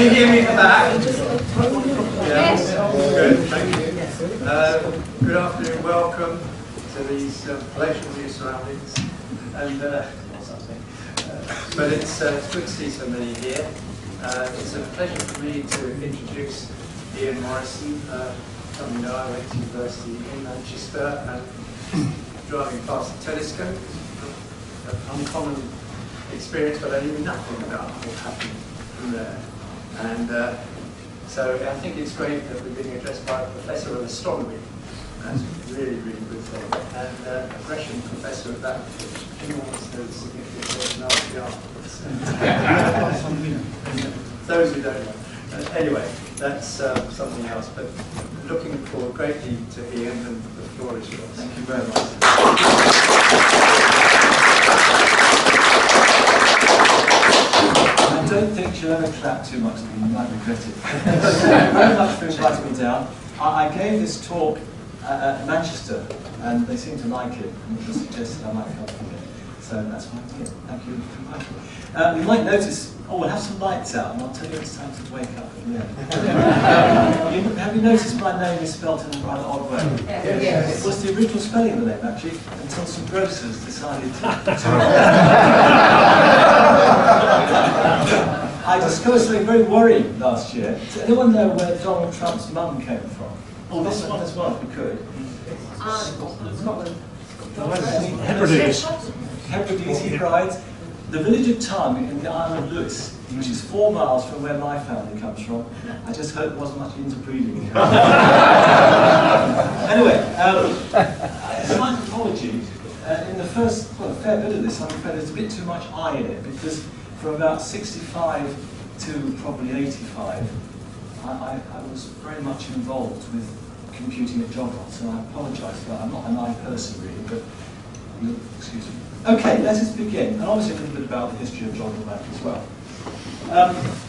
Can you hear me at the back? Yes. Good, thank you. Good afternoon, welcome to these palatial new surroundings. And but it's good to see so many here. It's a pleasure for me to introduce Ian Morison. Some of you know I went to university in Manchester and driving past the telescope. An uncommon experience, but I knew nothing about what happened from there. And so I think it's great that we're being addressed by a professor of astronomy. That's really, really good thing. And a Gresham professor of that, which anyone wants to know the significance of an RPR. Those who don't know. Anyway, that's something else. But looking forward greatly to Ian, and the floor is yours. Thank you very much. I don't think she'll ever clap too much, you might regret it. Thank you very much for inviting me down. I gave this talk at Manchester, and they seemed to like it, and it suggested I might come from it. So that's why I'm here. Thank you for inviting me. You might notice, we'll have some lights out, and I'll tell you it's time to wake up at the end. Have you noticed my name is spelt in a rather odd way? Yes. It was the original spelling of the name, actually, until some grocers decided to I discovered something very worrying last year. Does anyone know where Donald Trump's mum came from? Oh, this one as well, if we could. Scotland. Hebrides, he writes. The village of Tongue in the Isle of Lewis, which is 4 miles from where my family comes from. I just hope it wasn't much interbreeding. Anyway, slight apology. In the first, well, a fair bit of this, I'm afraid there's a bit too much I in it, because from about 65 to probably 85, I was very much involved with computing at Jodrell, so I apologise for that. I'm not an I person really, but excuse me. Okay, let us begin, and obviously a little bit about the history of Jodrell Bank as well.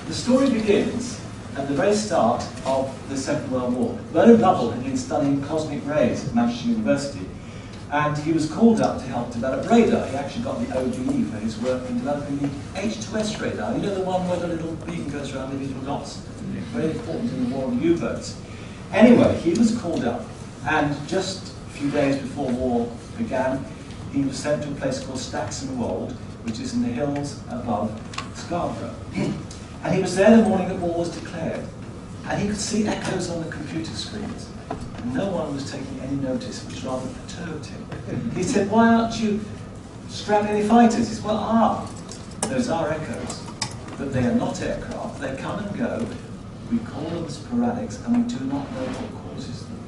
The story begins at the very start of the Second World War. Lovell had been studying cosmic rays at Manchester University, and he was called up to help develop radar. He actually got the OBE for his work in developing the H2S radar. You know, the one where the little beacon goes around the little dots? Very important in the war on the U-boats. Anyway, he was called up, and just a few days before war began, he was sent to a place called Staxon Wold, which is in the hills above Scarborough. And he was there the morning that war was declared, and he could see echoes on the computer screens. And no one was taking any notice, which rather perturbed him. He said, "Why aren't you scrapping any fighters?" He said, "Well, those are echoes, but they are not aircraft. They come and go. We call them sporadics, and we do not know what causes them."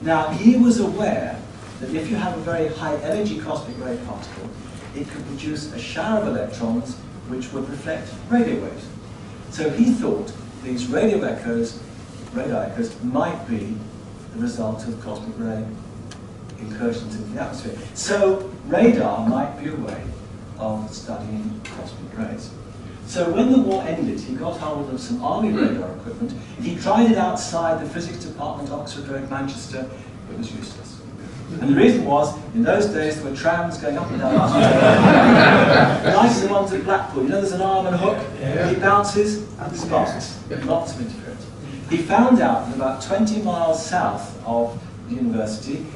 Now, he was aware that if you have a very high energy cosmic ray particle, it could produce a shower of electrons which would reflect radio waves. So he thought these radio echoes, radar echoes, might be the result of cosmic ray incursions into the atmosphere. So radar might be a way of studying cosmic rays. So when the war ended, he got hold of some army radar equipment. He tried it outside the physics department, Oxford Road, Manchester. It was useless. And the reason was, in those days, there were trams going up and down. Like the ones at Blackpool. You know, there's an arm and a hook. He bounces and sparks. Lots of interference. He found out that about 20 miles south of the university,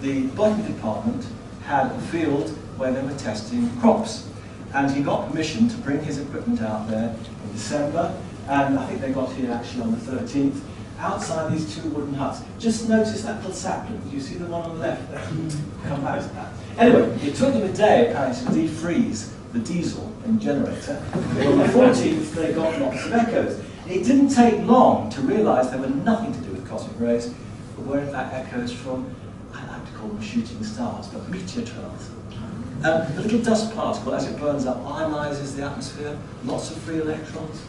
the botany department had a field where they were testing crops. And he got permission to bring his equipment out there in December. And I think they got here actually on the 13th. Outside these 2 wooden huts. Just notice that little sapling. Do you see the one on the left there? Come back to that. Anyway, it took them a day apparently to defreeze the diesel and generator. On the 14th, they got lots of echoes. It didn't take long to realise they were nothing to do with cosmic rays, but were in fact echoes from, I like to call them shooting stars, but meteor trails. The little dust particle, as it burns up, ionises the atmosphere, lots of free electrons,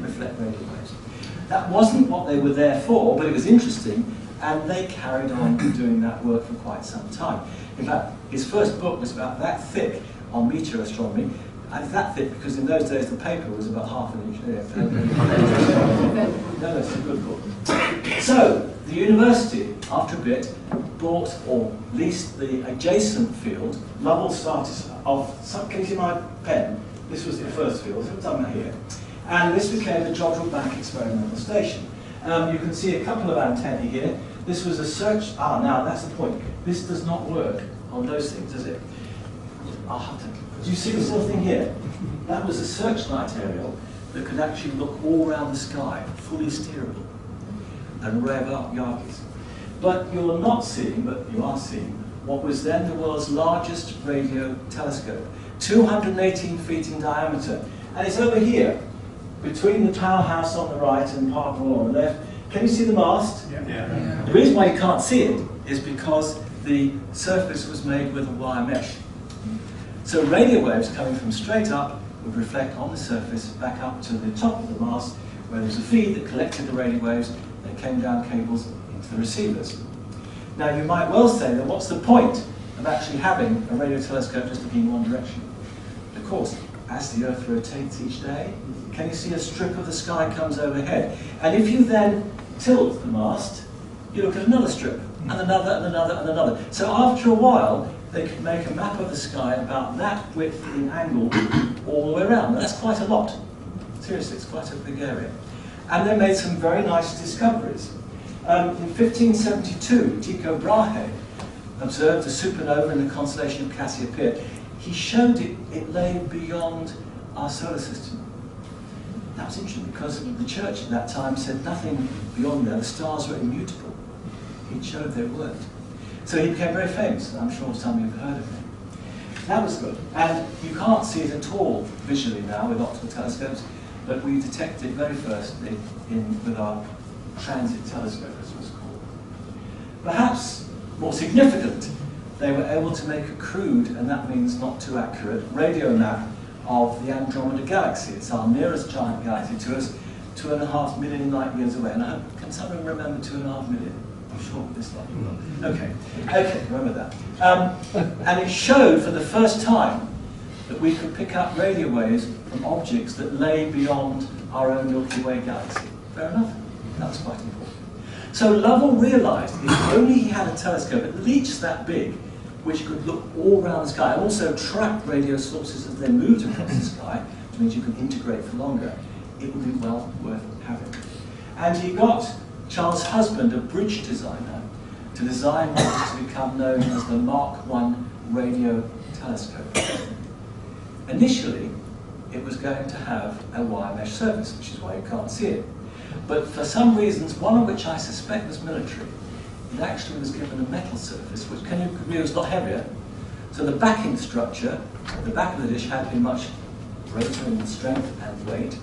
reflect radio waves. That wasn't what they were there for, but it was interesting, and they carried on doing that work for quite some time. In fact, his first book was about that thick on meteor astronomy, and it's that thick because in those days the paper was about half an inch thick. No, it's a good book. So, the university, after a bit, bought or leased the adjacent field. Lovell started off, can you see my pen? This was the first field, so I've done that here. And this became the Jodrell Experimental Station. You can see a couple of antennae here. This was a search. Now that's the point. This does not work on those things, does it? Do you see this little thing here? That was a searchlight aerial that could actually look all around the sky, fully steerable, and rev up Argus. But you're not seeing, but you are seeing, what was then the world's largest radio telescope, 218 feet in diameter. And it's over here, between the powerhouse on the right and Park Royal on the left. Can you see the mast? Yeah. The reason why you can't see it is because the surface was made with a wire mesh. So radio waves coming from straight up would reflect on the surface back up to the top of the mast, where there's a feed that collected the radio waves and came down cables into the receivers. Now you might well say that what's the point of actually having a radio telescope just looking in one direction? Of course, as the Earth rotates each day, can you see a strip of the sky comes overhead? And if you then tilt the mast, you look at another strip, and another, and another, and another. So after a while, they could make a map of the sky about that width in angle all the way around. Now, that's quite a lot. Seriously, it's quite a big area. And they made some very nice discoveries. In 1572, Tycho Brahe observed a supernova in the constellation of Cassiopeia. He showed it lay beyond our solar system. That was interesting because the church at that time said nothing beyond there. The stars were immutable. He showed they weren't. So he became very famous. I'm sure some of you have heard of him. That was good. And you can't see it at all visually now with optical telescopes, but we detected it very firstly with our transit telescope, as it was called. Perhaps more significant, they were able to make a crude, and that means not too accurate, radio map of the Andromeda Galaxy. It's our nearest giant galaxy to us, 2.5 million light years away. And can someone remember 2.5 million? I'm sure this lot you will. Okay, remember that. And it showed for the first time that we could pick up radio waves from objects that lay beyond our own Milky Way galaxy. Fair enough? That was quite important. So Lovell realized if only he had a telescope at least that big, which could look all around the sky and also track radio sources as they moved across the sky, which means you could integrate for longer, it would be well worth having. And he got Charles Husband, a bridge designer, to design what was to become known as the Mark I radio telescope. Initially, it was going to have a wire mesh surface, which is why you can't see it. But for some reasons, one of which I suspect was military, it actually was given a metal surface, which can you agree was a lot heavier. So the backing structure at the back of the dish had to be much greater in strength and weight.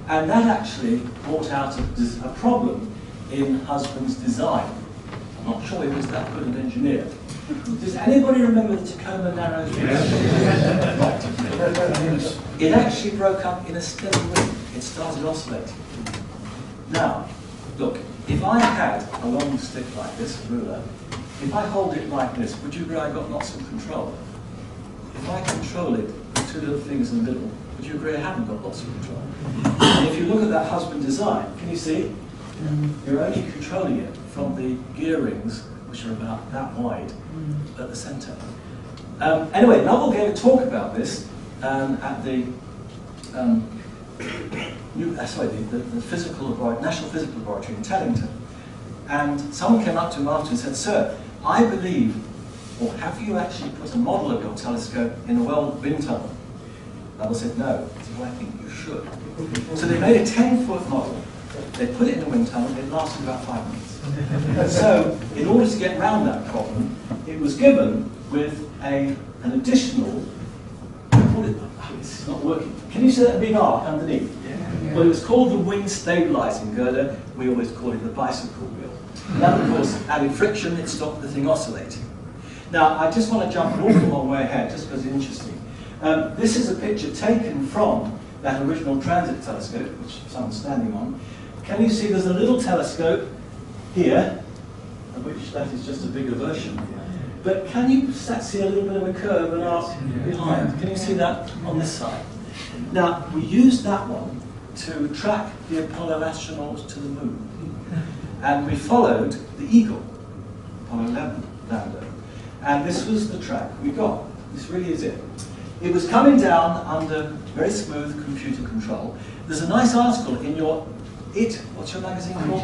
And that actually brought out a problem in Husband's design. I'm not sure he was that good an engineer. Does anybody remember the Tacoma Narrows? Right. It actually broke up in a steady wind. It started oscillating. Now, look, if I had a long stick like this, a ruler, if I hold it like this, would you agree I got lots of control? If I control it with two little fingers in the middle, would you agree I haven't got lots of control? And if you look at that Husband design, can you see? You're only controlling it from the gear rings, which are about that wide at the centre. Anyway, Lovell gave a talk about this at the National Physical Laboratory in Tellington. And someone came up to him after and said, "Sir, I believe, or have you actually put a model of your telescope in a wind tunnel?" Lovell said, "No." He said, "Well, I think you should." So they made a 10-foot model. They put it in a wind tunnel. It lasted about 5 minutes. So in order to get around that problem, it was given with an additional, this is not working. Can you see that big arc underneath? Yeah. Well, it was called the wing stabilizing girder. We always call it the bicycle wheel. That, of course, added friction. It stopped the thing oscillating. Now, I just want to jump an awful long way ahead, just because it's interesting. This is a picture taken from that original transit telescope, which someone's standing on. Can you see there's a little telescope here, of which that is just a bigger version. But can you see a little bit of a curve and arc behind? Can you see that on this side? Now, we used that one to track the Apollo astronauts to the moon. And we followed the Eagle, Apollo 11 lander. And this was the track we got. This really is it. It was coming down under very smooth computer control. There's a nice article in your what's your magazine called?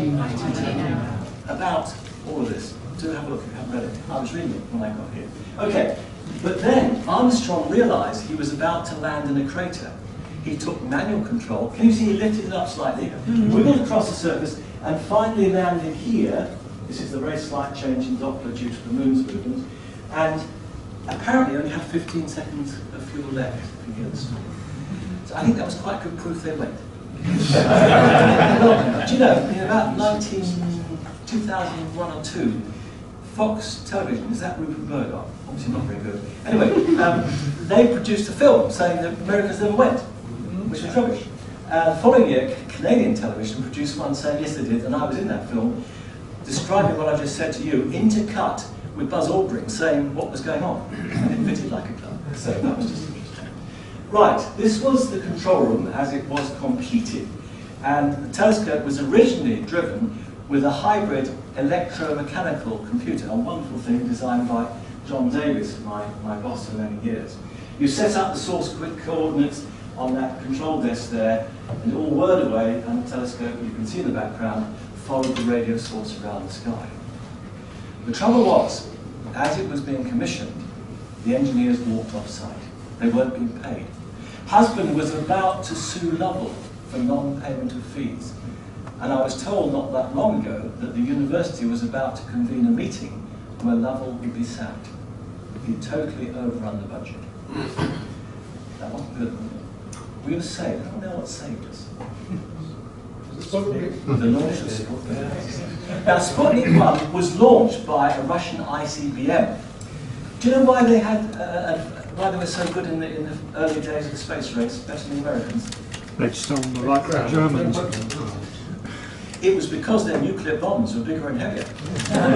About all of this. Do have a look if you haven't read it. I was reading it when I got here. Okay, but then Armstrong realized he was about to land in a crater. He took manual control. Can you see he lifted it up slightly, wiggled across the surface, and finally landed here. This is the very slight change in Doppler due to the moon's movement. And apparently only had 15 seconds of fuel left, if you hear the story. So I think that was quite good proof they went. Well, do you know, in about 2001 or 2, Fox Television, is that Rupert Murdoch? Obviously not very good. Anyway, they produced a film saying that Americans never went, which was rubbish. The following year, Canadian television produced one saying yes they did, and I was in that film, describing what I just said to you, intercut with Buzz Aldrin saying what was going on, and it fitted like a glove. So that was just interesting. Right, this was the control room as it was completed, and the telescope was originally driven with a hybrid electromechanical computer, a wonderful thing designed by John Davis, my boss for many years. You set up the source coordinates on that control desk there, and it all whirred away, and the telescope, you can see in the background, followed the radio source around the sky. The trouble was, as it was being commissioned, the engineers walked off-site. They weren't being paid. Husband was about to sue Lovell for non-payment of fees. And I was told not that long ago that the university was about to convene a meeting where Lovell would be sacked. He'd totally overrun the budget. That wasn't good. We were saved. I don't know what saved us. The launch of Sputnik. Now, Sputnik 1 was launched by a Russian ICBM. Do you know why they had, why they were so good in the early days of the space race, better than the Americans? They'd stolen the right the Germans. It was because their nuclear bombs were bigger and heavier.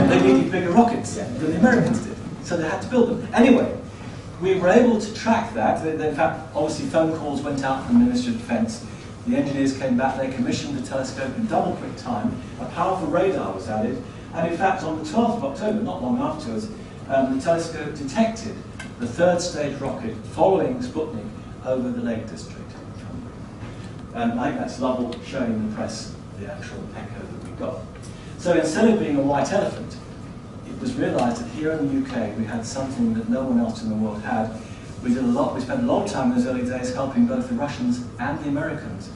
They needed bigger rockets than the Americans did, so they had to build them. Anyway, we were able to track that. In fact, obviously phone calls went out from the Ministry of Defence. The engineers came back, they commissioned the telescope in double quick time. A powerful radar was added. And in fact, on the 12th of October, not long afterwards, the telescope detected the third stage rocket following Sputnik over the Lake District. And I think that's Lovell showing the press the actual echo that we got. So instead of being a white elephant, it was realised that here in the UK we had something that no one else in the world had. We spent a lot of time in those early days helping both the Russians and the Americans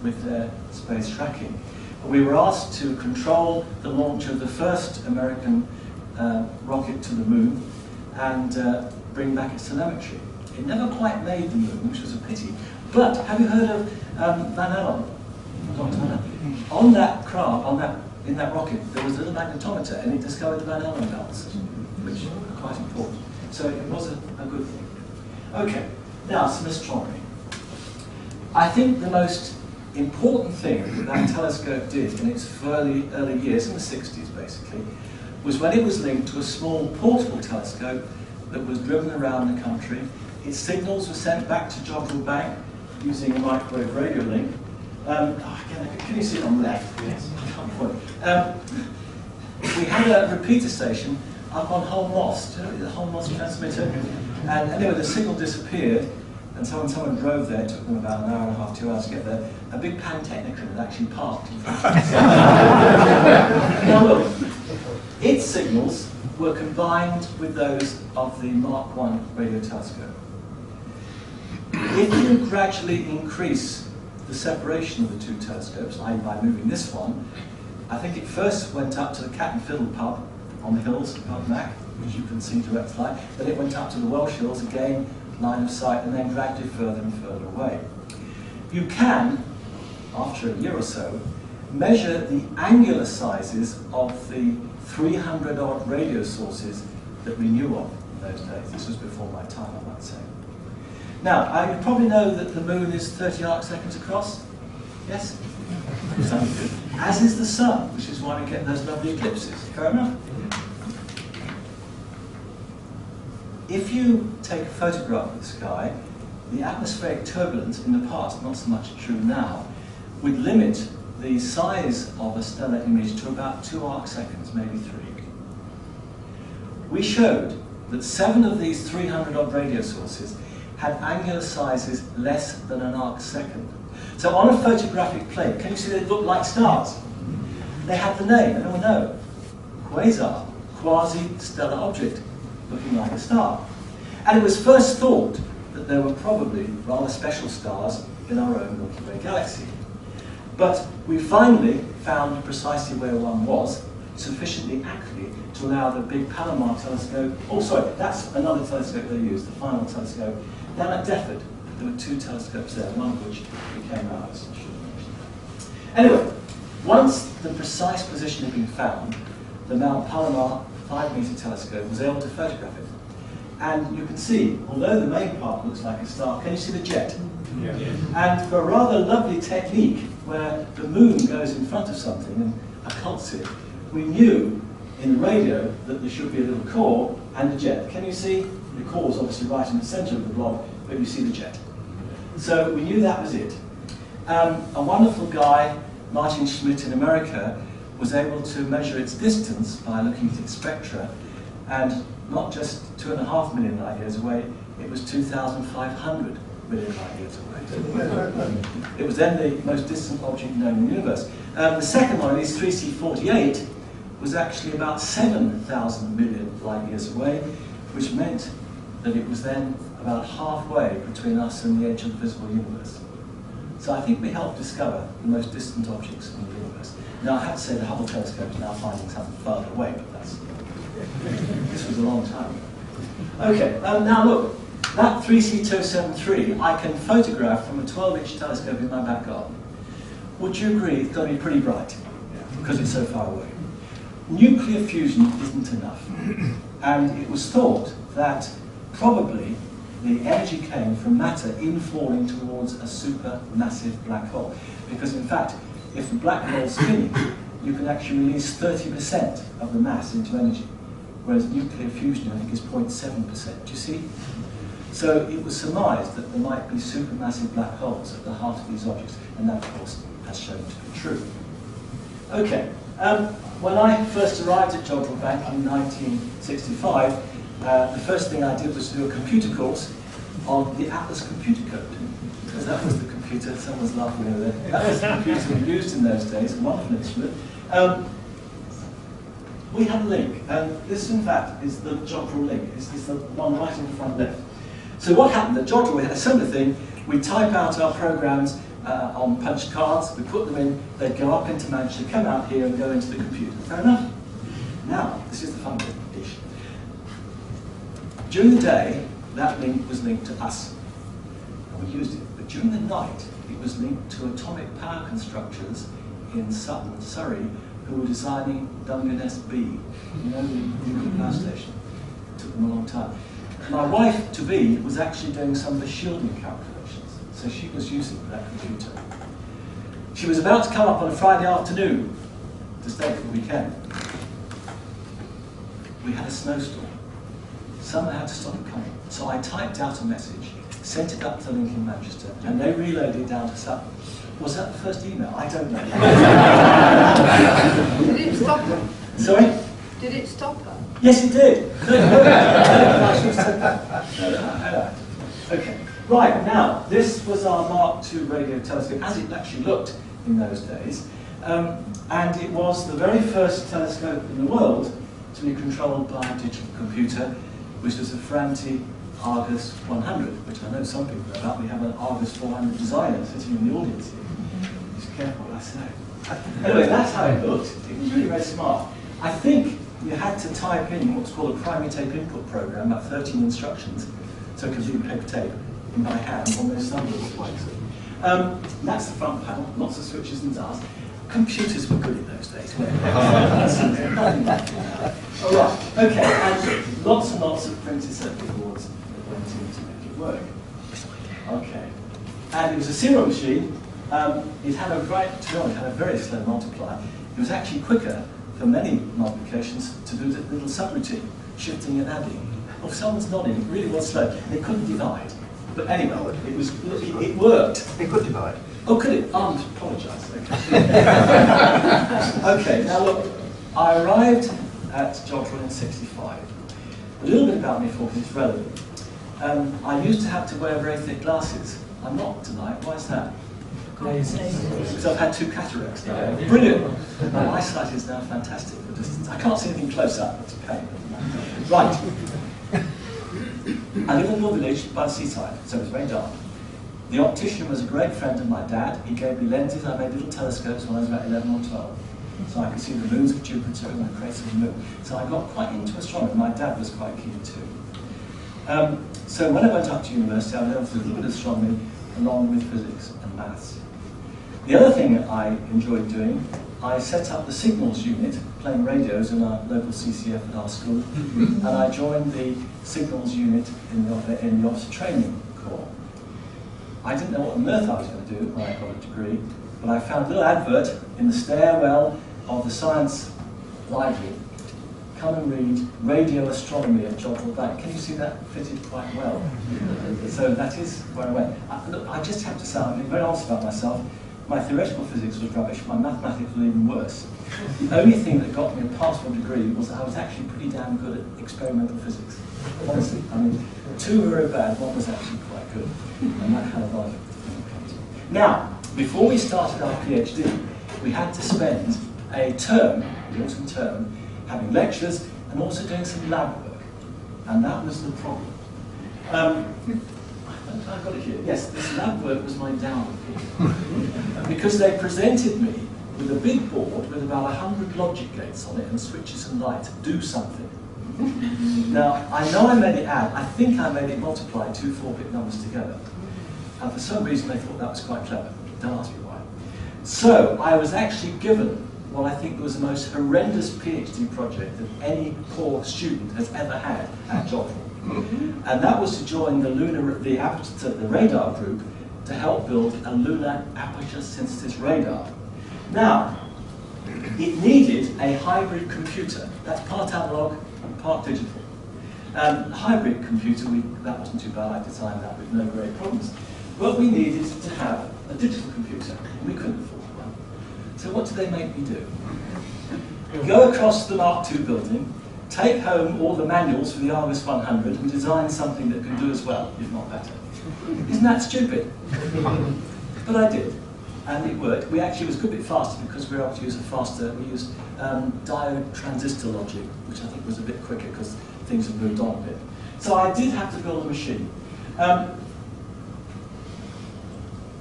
with their space tracking. We were asked to control the launch of the first American rocket to the moon and bring back its telemetry. It never quite made the moon, which was a pity. But have you heard of Van Allen? Dr. Van Allen? On that craft, in that rocket, there was a little magnetometer, and it discovered the Van Allen belts, which are quite important. So it was a good thing. Okay, now some astronomy. I think the most important thing that telescope did in its early years, in the 60s basically, was when it was linked to a small portable telescope that was driven around the country. Its signals were sent back to Jodrell Bank using a microwave radio link. Can you see it on the left? Yes. I can't point. We had a repeater station up on Hull Moss. Do you know the Hull Moss transmitter? And anyway, the signal disappeared, and so when someone drove there, it took them about an hour and a half, 2 hours to get there, a big Pantechnicon had actually parked in front of us. Now look, its signals were combined with those of the Mark I radio telescope. If you gradually increase the separation of the two telescopes, i.e. by moving this one, I think it first went up to the Cat and Fiddle pub on the hills of Mac, which you can see direct light. Then it went up to the Welsh Hills, again, line of sight, and then gradually further and further away. You can, after a year or so, measure the angular sizes of the 300-odd radio sources that we knew of in those days. This was before my time, I might say. Now, you probably know that the moon is 30 arc seconds across. Yes? As is the sun, which is why we get those lovely eclipses. Fair enough? If you take a photograph of the sky, the atmospheric turbulence in the past, not so much true now, would limit the size of a stellar image to about 2 arc seconds, maybe 3. We showed that 7 of these 300-odd radio sources had angular sizes less than an arc-second. So on a photographic plate, can you see they look like stars? They had the name, anyone know? Quasar, quasi-stellar object, looking like a star. And it was first thought that there were probably rather special stars in our own Milky Way galaxy. But we finally found precisely where one was, sufficiently accurately to allow the big Palomar telescope, oh sorry, that's another telescope they used, the final telescope, down at Deptford. There were two telescopes there, one of which became ours. Anyway, once the precise position had been found, the Mount Palomar 5-meter telescope was able to photograph it. And you can see, although the main part looks like a star, can you see the jet? Yeah. And for a rather lovely technique where the moon goes in front of something and occults it, we knew in the radio that there should be a little core and a jet. Can you see? The core is obviously right in the center of the blob, but you see the jet. So we knew that was it. A wonderful guy, Martin Schmidt in America, was able to measure its distance by looking at its spectra, and not just 2.5 million light years away, it was 2,500 million light years away. It was then the most distant object known in the universe. The second one, is 3C48, was actually about 7,000 million light years away, which meant that it was then about halfway between us and the edge of the visible universe. So I think we helped discover the most distant objects in the universe. Now I have to say the Hubble telescope is now finding something farther away, but this was a long time ago. Okay, now look, that 3C273 I can photograph from a 12-inch telescope in my back garden. Would you agree it's going to be pretty bright? Because it's so far away. Nuclear fusion isn't enough. And it was thought that probably the energy came from matter infalling towards a supermassive black hole. Because in fact, if the black hole is spinning, you can actually release 30% of the mass into energy. Whereas nuclear fusion, I think, is 0.7%. Do you see? So it was surmised that there might be supermassive black holes at the heart of these objects, and that, of course, has shown to be true. Okay, when I first arrived at Jodrell back in 1965, the first thing I did was to do a computer course on the Atlas computer code, because that was the computer, someone's laughing over there, that was the computer we used in those days, a wonderful instrument. We had a link, and this in fact is the Jodrell link. It's the one right in the front left. So what happened at Jodrell, we had a similar thing. We type out our programs on punch cards, we put them in, they'd go up into Manchester, come out here and go into the computer. Fair enough? Now, this is the fun bit. During the day, that link was linked to us, and we used it. But during the night, it was linked to atomic power constructors in Sutton, Surrey, who were designing WNSB, you know, the nuclear power station. It took them a long time. My wife-to-be was actually doing some of the shielding calculations, so she was using that computer. She was about to come up on a Friday afternoon to stay for the weekend. We had a snowstorm. Someone had to stop it coming. So I typed out a message, sent it up to the link in Manchester, and they reloaded it down to Sutton. Was that the first email? I don't know. Did it stop her? Sorry? Did it stop her? Yes, it did. Okay. Right, now, this was our Mark II radio telescope, as it actually looked in those days. And it was the very first telescope in the world to be controlled by a digital computer, which was a Ferranti Argus 100, which I know some people know about. We have an Argus 400 designer sitting in the audience here. Just careful what I say. Anyway, that's how it looked. It was really very smart. I think you had to type in what's called a primary tape input program, about 13 instructions, so it could be paper tape in by hand on those numbers. That's the front panel, lots of switches and dials. Computers were good in those days, weren't they? All right, okay, and lots and lots of printed circuit boards that went in to make it work. Okay, and it was a serial machine. It had a very slow multiplier. It was actually quicker for many multiplications to do the little subroutine, shifting and adding. Oh, someone's nodding, it really was slow. It couldn't divide. But anyway, it worked. It could divide. Oh, could it? I apologise. Okay. Okay, now look, I arrived at Jodrell in '65. A little bit about me for it's relevant. I used to have to wear very thick glasses. I'm not tonight. Why is that? Because I've had 2 cataracts now. Brilliant. My eyesight is now fantastic. I can't see anything close up. It's a pain. Right. I live in a little village by the seaside, so it was very dark. The optician was a great friend of my dad. He gave me lenses. I made little telescopes when I was about 11 or 12. So I could see the moons of Jupiter and the craters of the moon. So I got quite into astronomy. My dad was quite keen too. So when I went up to university, I learned a little bit of astronomy along with physics and maths. The other thing I enjoyed doing, I set up the signals unit, playing radios in our local CCF at our school, and I joined the signals unit in the officer training corps. I didn't know what on earth I was going to do when I got a degree, but I found a little advert in the stairwell of the science library. Come and read Radio Astronomy at Jodrell. Can you see that fitted quite well? So that is where I went. Look, I just have to say, I'm being very honest about myself. My theoretical physics was rubbish, my mathematics was even worse. The only thing that got me a passable degree was that I was actually pretty damn good at experimental physics. Honestly, I mean, 2 were very bad, 1 was actually quite good. And that had a lot of impact. Now, before we started our PhD, we had to spend a term, the autumn term, having lectures and also doing some lab work. And that was the problem. I've got it here. Yes, this lab work was my downfall. Because they presented me with a big board with about 100 logic gates on it and switches and lights. Do something. Now, I know I made it add. I think I made it multiply 2 4-bit numbers together. And for some reason, they thought that was quite clever. Don't ask me why. So, I was actually given what I think was the most horrendous PhD project that any poor student has ever had at Jodrell. And that was to join the Lunar, the Aperture, the radar group, to help build a lunar aperture synthesis radar. Now, it needed a hybrid computer. That's part analog and part digital. A hybrid computer, that wasn't too bad. I designed that with no great problems. But we needed to have a digital computer, and we couldn't afford one. So what did they make me do? Go across the Mark II building, take home all the manuals for the Argus 100 and design something that can do as well, if not better. Isn't that stupid? But I did, and it worked. We actually was a good bit faster because we were able to use we used diode transistor logic, which I think was a bit quicker because things have moved on a bit. So I did have to build a machine.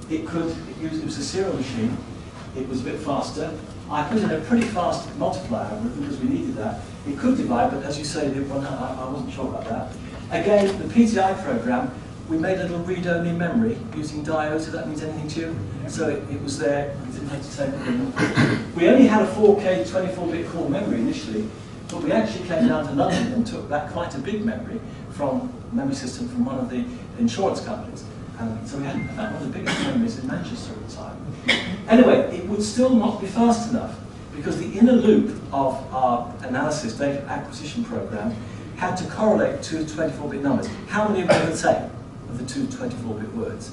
It was a serial machine. It was a bit faster. I put in a pretty fast multiplier algorithm because we needed that. It could divide, but as you say, I wasn't sure about that. Again, the PTI program, we made a little read-only memory using diodes, if that means anything to you. So it was there, we didn't have to take it. We only had a 4K 24-bit core memory initially, but we actually came down to London and took back quite a big memory from memory system from one of the insurance companies. And so we had one of the biggest memories in Manchester at the time. Anyway, it would still not be fast enough because the inner loop of our analysis data acquisition program had to correlate 2 24-bit numbers. How many were the same of the 2 24-bit words?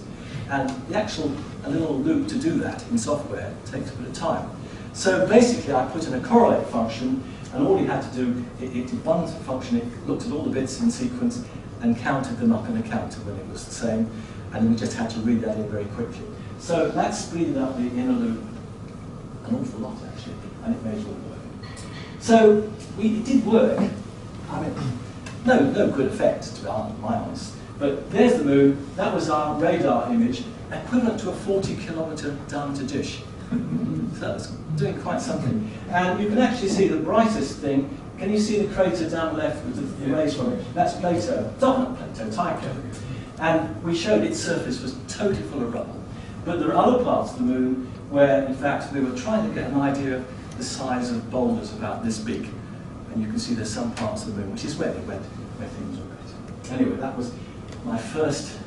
And the actual little loop to do that in software takes a bit of time. So basically, I put in a correlate function, and all you had to do, it did one function, it looked at all the bits in sequence and counted them up in a counter when it was the same, and we just had to read that in very quickly. So that speeded up the inner loop an awful lot, actually, and it made it all work. So it did work. I mean, no good effect, to be honest. But there's the moon. That was our radar image, equivalent to a 40-kilometer diameter dish. So that was doing quite something. And you can actually see the brightest thing. Can you see the crater down left with the rays from it? That's Plato. Not Plato, Tycho. And we showed its surface was totally full of rubble. But there are other parts of the moon where, in fact, we were trying to get an idea of the size of boulders about this big. And you can see there's some parts of the moon, which is where we went, where things were great. Anyway, that was my first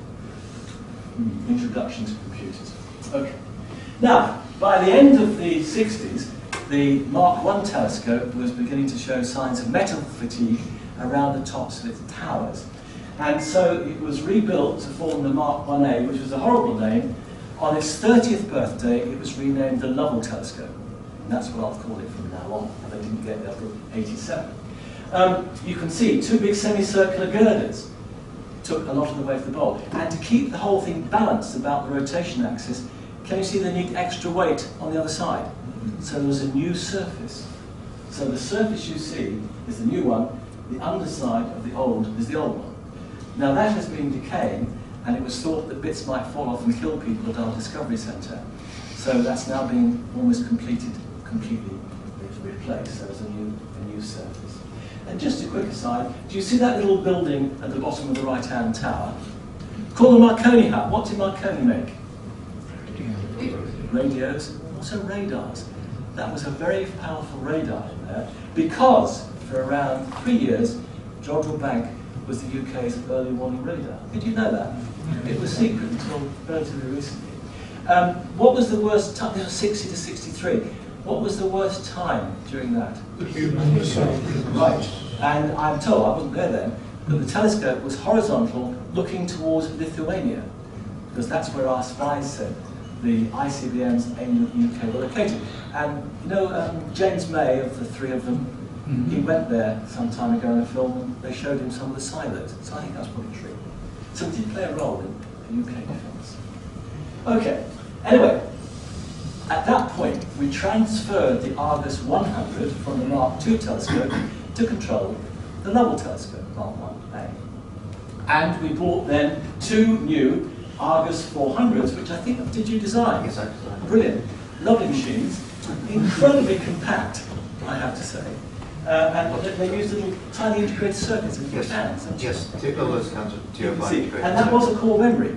introduction to computers. Okay. Now, by the end of the 60s, the Mark I telescope was beginning to show signs of metal fatigue around the tops of its towers. And so it was rebuilt to form the Mark Ia, which was a horrible name. On its 30th birthday, it was renamed the Lovell Telescope. And that's what I'll call it from now on. And they didn't get there till '87. You can see 2 big semicircular girders. took a lot of the way to the pole. And to keep the whole thing balanced about the rotation axis, can you see they need extra weight on the other side? So there was a new surface. So the surface you see is the new one, the underside of the old is the old one. Now that has been decaying, and it was thought that bits might fall off and kill people at our Discovery Centre. So that's now being almost completely replaced. So there's a new surface. And just a quick aside, do you see that little building at the bottom of the right-hand tower? Called the Marconi Hut. What did Marconi make? Radios, also radars. That was a very powerful radar in there, because for around 3 years, Jodrell Bank was the UK's early warning radar. Did you know that? It was secret until relatively recently. What was the worst time? It was 60 to 63. What was the worst time during that? Right. And I'm told, I wasn't there then, that the telescope was horizontal, looking towards Lithuania, because that's where our spies said the ICBMs aimed at the UK were located. And you know, James May, of the three of them, he went there some time ago in a film, and they showed him some of the silos. So I think that's probably true. So it did play a role in the UK defence. Okay. Anyway, at that point, we transferred the Argus 100 from the Mark II telescope to control the Lovell Telescope, Mark 1A. And we bought then 2 new Argus 400s, which I think, did you design? Yes, I designed. Brilliant. Lovely machines, incredibly compact, I have to say. And they used little tiny integrated circuits in Yes. fans. Yes, take all those kinds of geobiology. And that was a core memory.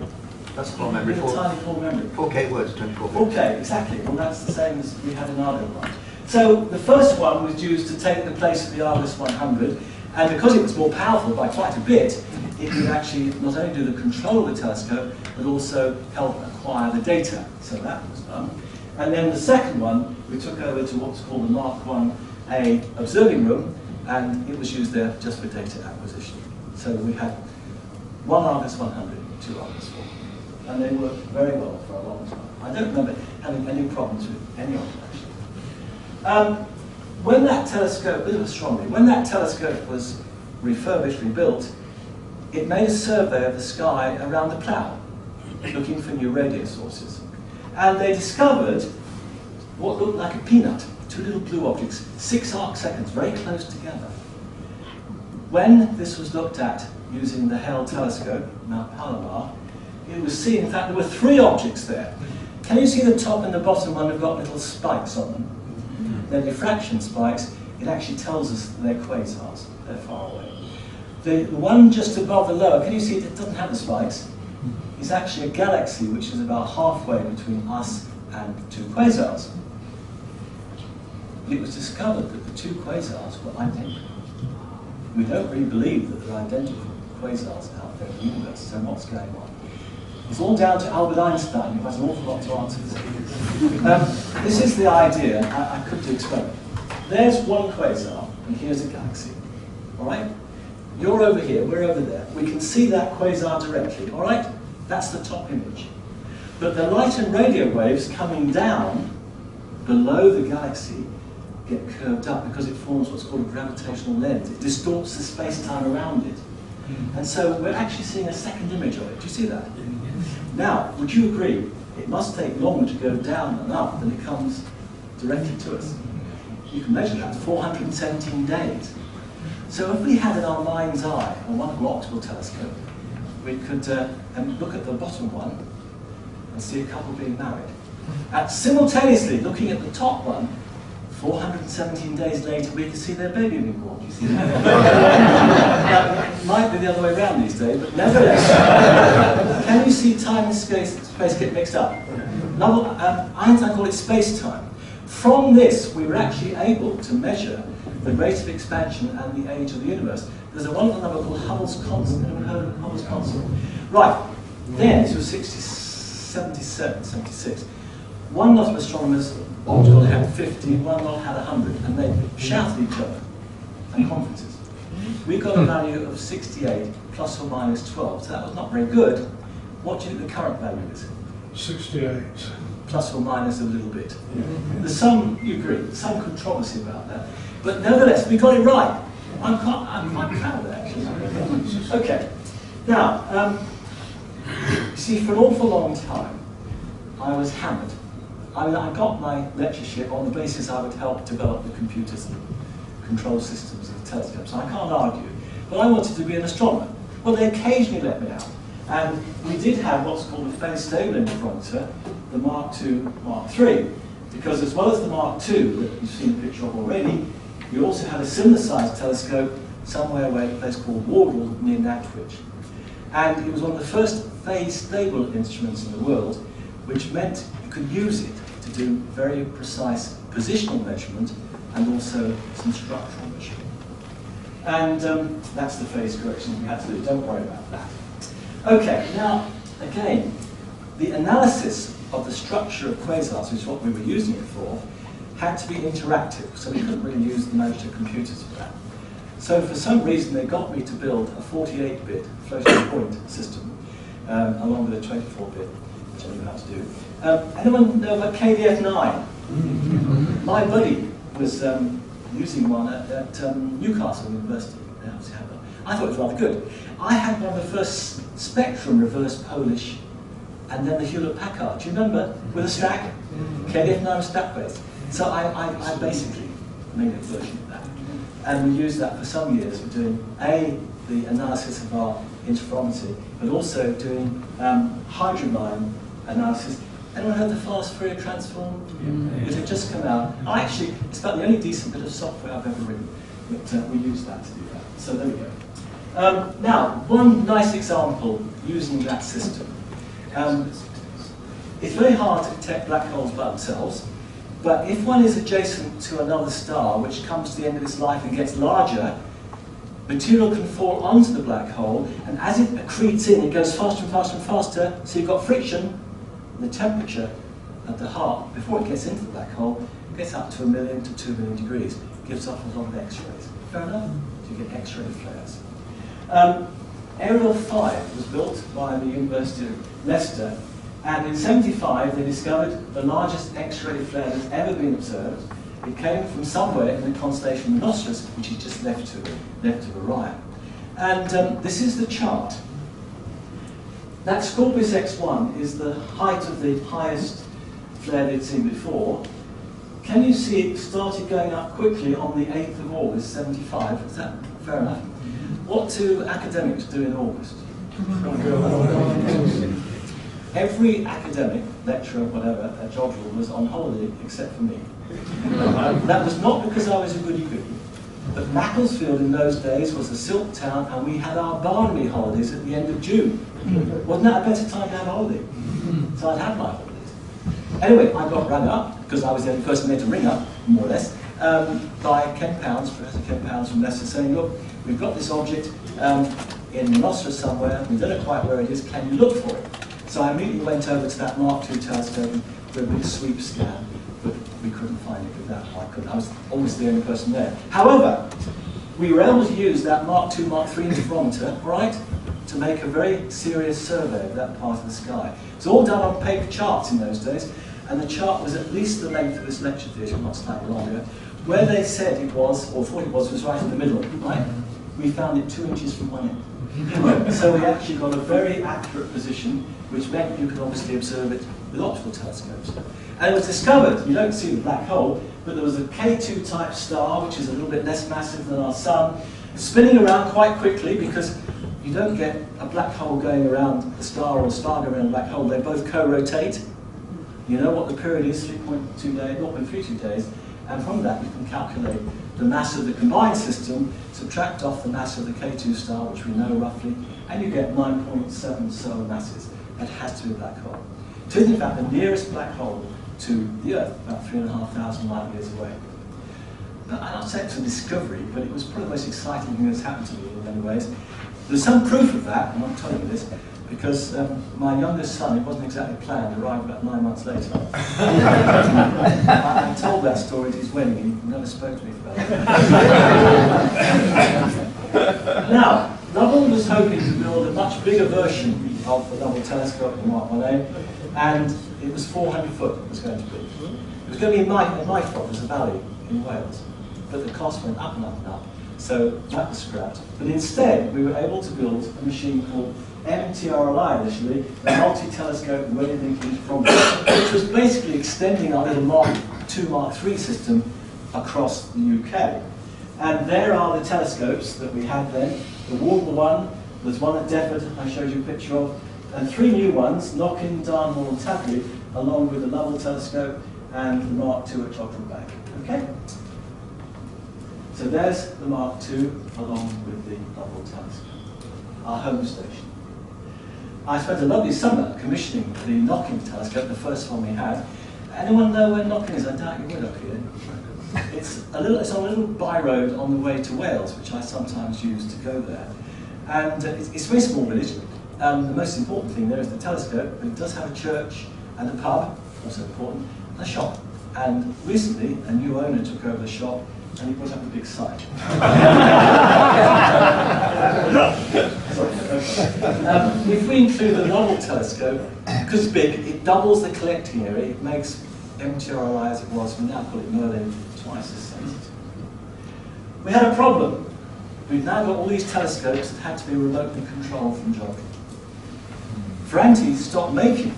That's core memory. A tiny core memory. 4K words, 24 bits. Okay, exactly. Well, that's the same as we had in our one. So the first one was used to take the place of the Argus 100, and because it was more powerful by quite a bit, it would actually not only do the control of the telescope, but also help acquire the data. So that was done. And then the second one, we took over to what's called the Mark 1A observing room, and it was used there just for data acquisition. So we had 1 Argus 100, 2 Argus 400. And they worked very well for a long time. I don't remember having any problems with any of them, actually. When that telescope, bit of astronomy, when that telescope was refurbished, rebuilt, it made a survey of the sky around the plough, looking for new radio sources. And they discovered what looked like a peanut, 2 little blue objects, 6 arc seconds, very close together. When this was looked at using the Hale telescope, Mount Palomar, it was seen, in fact, there were 3 objects there. Can you see the top and the bottom one have got little spikes on them? They're diffraction spikes. It actually tells us that they're quasars. They're far away. The one just above the lower, can you see it doesn't have the spikes? It's actually a galaxy which is about halfway between us and 2 quasars. It was discovered that the 2 quasars were identical. We don't really believe that there are identical quasars out there in the universe, so what's going on? It's all down to Albert Einstein, who has an awful lot to answer this. This is the idea. I could do experiment. There's one quasar, and here's a galaxy. All right? You're over here, we're over there. We can see that quasar directly, all right? That's the top image. But the light and radio waves coming down below the galaxy get curved up because it forms what's called a gravitational lens. It distorts the space-time around it. And so we're actually seeing a second image of it. Do you see that? Now, would you agree, it must take longer to go down and up than it comes directly to us? You can measure that, 417 days. So if we had in our mind's eye a wonderful optical telescope, we could look at the bottom one and see a couple being married. Simultaneously, looking at the top one, 417 days later, we could see their baby being born. Do you see that? Now, it might be the other way around these days, but nevertheless, can you see time and space get mixed up? Einstein called it space-time. From this, we were actually able to measure the rate of expansion and the age of the universe. There's a wonderful number called Hubble's constant. Anyone heard of Hubble's constant? Right. Then, it was 77, 76. One lot of astronomers, optical had 50, one lot had 100, and they shouted at each other at conferences. We got a value of 68 plus or minus 12, so that was not very good. What do you think the current value is? 68. Plus or minus a little bit. There's some, you agree, some controversy about that. But nevertheless, we got it right. I'm quite proud of that, actually. Okay. Now, you see, for an awful long time, I was hammered. I mean, I got my lectureship on the basis I would help develop the computers and control systems of the telescope, so I can't argue. But I wanted to be an astronomer. Well, they occasionally let me out. And we did have what's called a phase stable interferometer, the Mark II, Mark III, because as well as the Mark II that you've seen a picture of already, we also had a similar sized telescope somewhere away at a place called Wardle near Nantwich. And it was one of the first phase stable instruments in the world, which meant you could use it to do very precise positional measurement and also some structural measurement. And that's the phase correction we had to do. Don't worry about that. Okay, now, again, the analysis of the structure of quasars, which is what we were using it for, had to be interactive, so we couldn't really use the Aperture computers for that. So for some reason, they got me to build a 48-bit floating point system, along with a 24-bit, which I knew how to do. Anyone know about KDF-9? My buddy was using one at Newcastle University. I thought it was rather good. I had one of the first Spectrum reverse Polish, and then the Hewlett-Packard. Do you remember? With a stack? KDF-9 stack-based. So I basically made a version of that. And we used that for some years for doing, the analysis of our interferometry, but also doing hydroline analysis. Anyone heard the fast Fourier transform? It had just come out. Actually, it's about the only decent bit of software I've ever written. But we use that to do that. So there we go. Now, one nice example using that system. It's very hard to detect black holes by themselves, but if one is adjacent to another star which comes to the end of its life and gets larger, material can fall onto the black hole, and as it accretes in, it goes faster and faster and faster, so you've got friction. The temperature at the heart, before it gets into the black hole, gets up to 1 million to 2 million degrees. Gives off a lot of X-rays. Fair enough? So you get X-ray flares. Ariel 5 was built by the University of Leicester, and in '75 they discovered the largest X-ray flare that's ever been observed. It came from somewhere in the constellation Monoceros, which is just left to Orion. And this is the chart. That Scorpius X1 is the height of the highest flare they'd seen before. Can you see it started going up quickly on the 8th of August, '75? Is that fair enough? What do academics do in August? Every academic, lecturer, whatever, at Jodrell was on holiday except for me. That was not because I was a goody-goody, but Macclesfield in those days was a silk town, and we had our Barnaby holidays at the end of June. Wasn't that a better time to have a holiday? So I'd had my holidays. Anyway, I got rung up, because I was the only person there to ring up, more or less, by Ken Pounds, Professor Ken Pounds from Leicester, saying, look, we've got this object in Monoceros somewhere, we don't know quite where it is, can you look for it? So I immediately went over to that Mark II telescope and did a big sweep scan, but we couldn't find it with that. I was always the only person there. However, we were able to use that Mark II, Mark III interferometer, right, to make a very serious survey of that part of the sky. It's all done on paper charts in those days, and the chart was at least the length of this lecture theatre, not slightly longer. Where they said it was, or thought it was right in the middle, right? We found it 2 inches from one end. So we actually got a very accurate position, which meant you could obviously observe it with optical telescopes. And it was discovered, you don't see the black hole, but there was a K2 type star, which is a little bit less massive than our sun, spinning around quite quickly, because you don't get a black hole going around a star or a star going around a black hole, they both co-rotate. You know what the period is, 3.2 days, 0.32 days, and from that you can calculate the mass of the combined system, subtract off the mass of the K2 star, which we know roughly, and you get 9.7 solar masses. That has to be a black hole. It is in fact the nearest black hole to the Earth, about 3,500 light years away. Now, I'm not saying it's a discovery, but it was probably the most exciting thing that's happened to me in many ways. There's some proof of that, and I'm telling you this, because my youngest son, it wasn't exactly planned, arrived about 9 months later. I told that story at his wedding, and he never spoke to me about it. Now, Lovell was hoping to build a much bigger version of the Lovell Telescope in Mark 1A, and it was 400 foot it was going to be. It was going to be in Myford, there's a valley in Wales, but the cost went up and up and up. So that was scrapped. But instead, we were able to build a machine called MTRLI initially, a multi-telescope radio-linking interferometer, which was basically extending our little Mark II, Mark III system across the UK. And there are the telescopes that we had then. The Wardle one, there's one at Deptford I showed you a picture of, and 3 new ones, Knockin, Dartmoor and Tapley, along with the Lovell Telescope and the Mark II at Jodrell Bank. Okay? So there's the Mark II along with the Lovell Telescope, our home station. I spent a lovely summer commissioning the Knockin telescope, the first one we had. Anyone know where Knockin is? I doubt you would up here. It's on a little by road on the way to Wales, which I sometimes use to go there. And it's a very small village. The most important thing there is the telescope, but it does have a church and a pub, also important, and a shop. And recently, a new owner took over the shop and he put up a big sign. If we include the Lovell Telescope, because it's big, it doubles the collecting area. It makes MTRLI as it was, we now call it Merlin, twice as sensitive. We had a problem. We've now got all these telescopes that had to be remotely controlled from Jodrell. Ferranti stopped making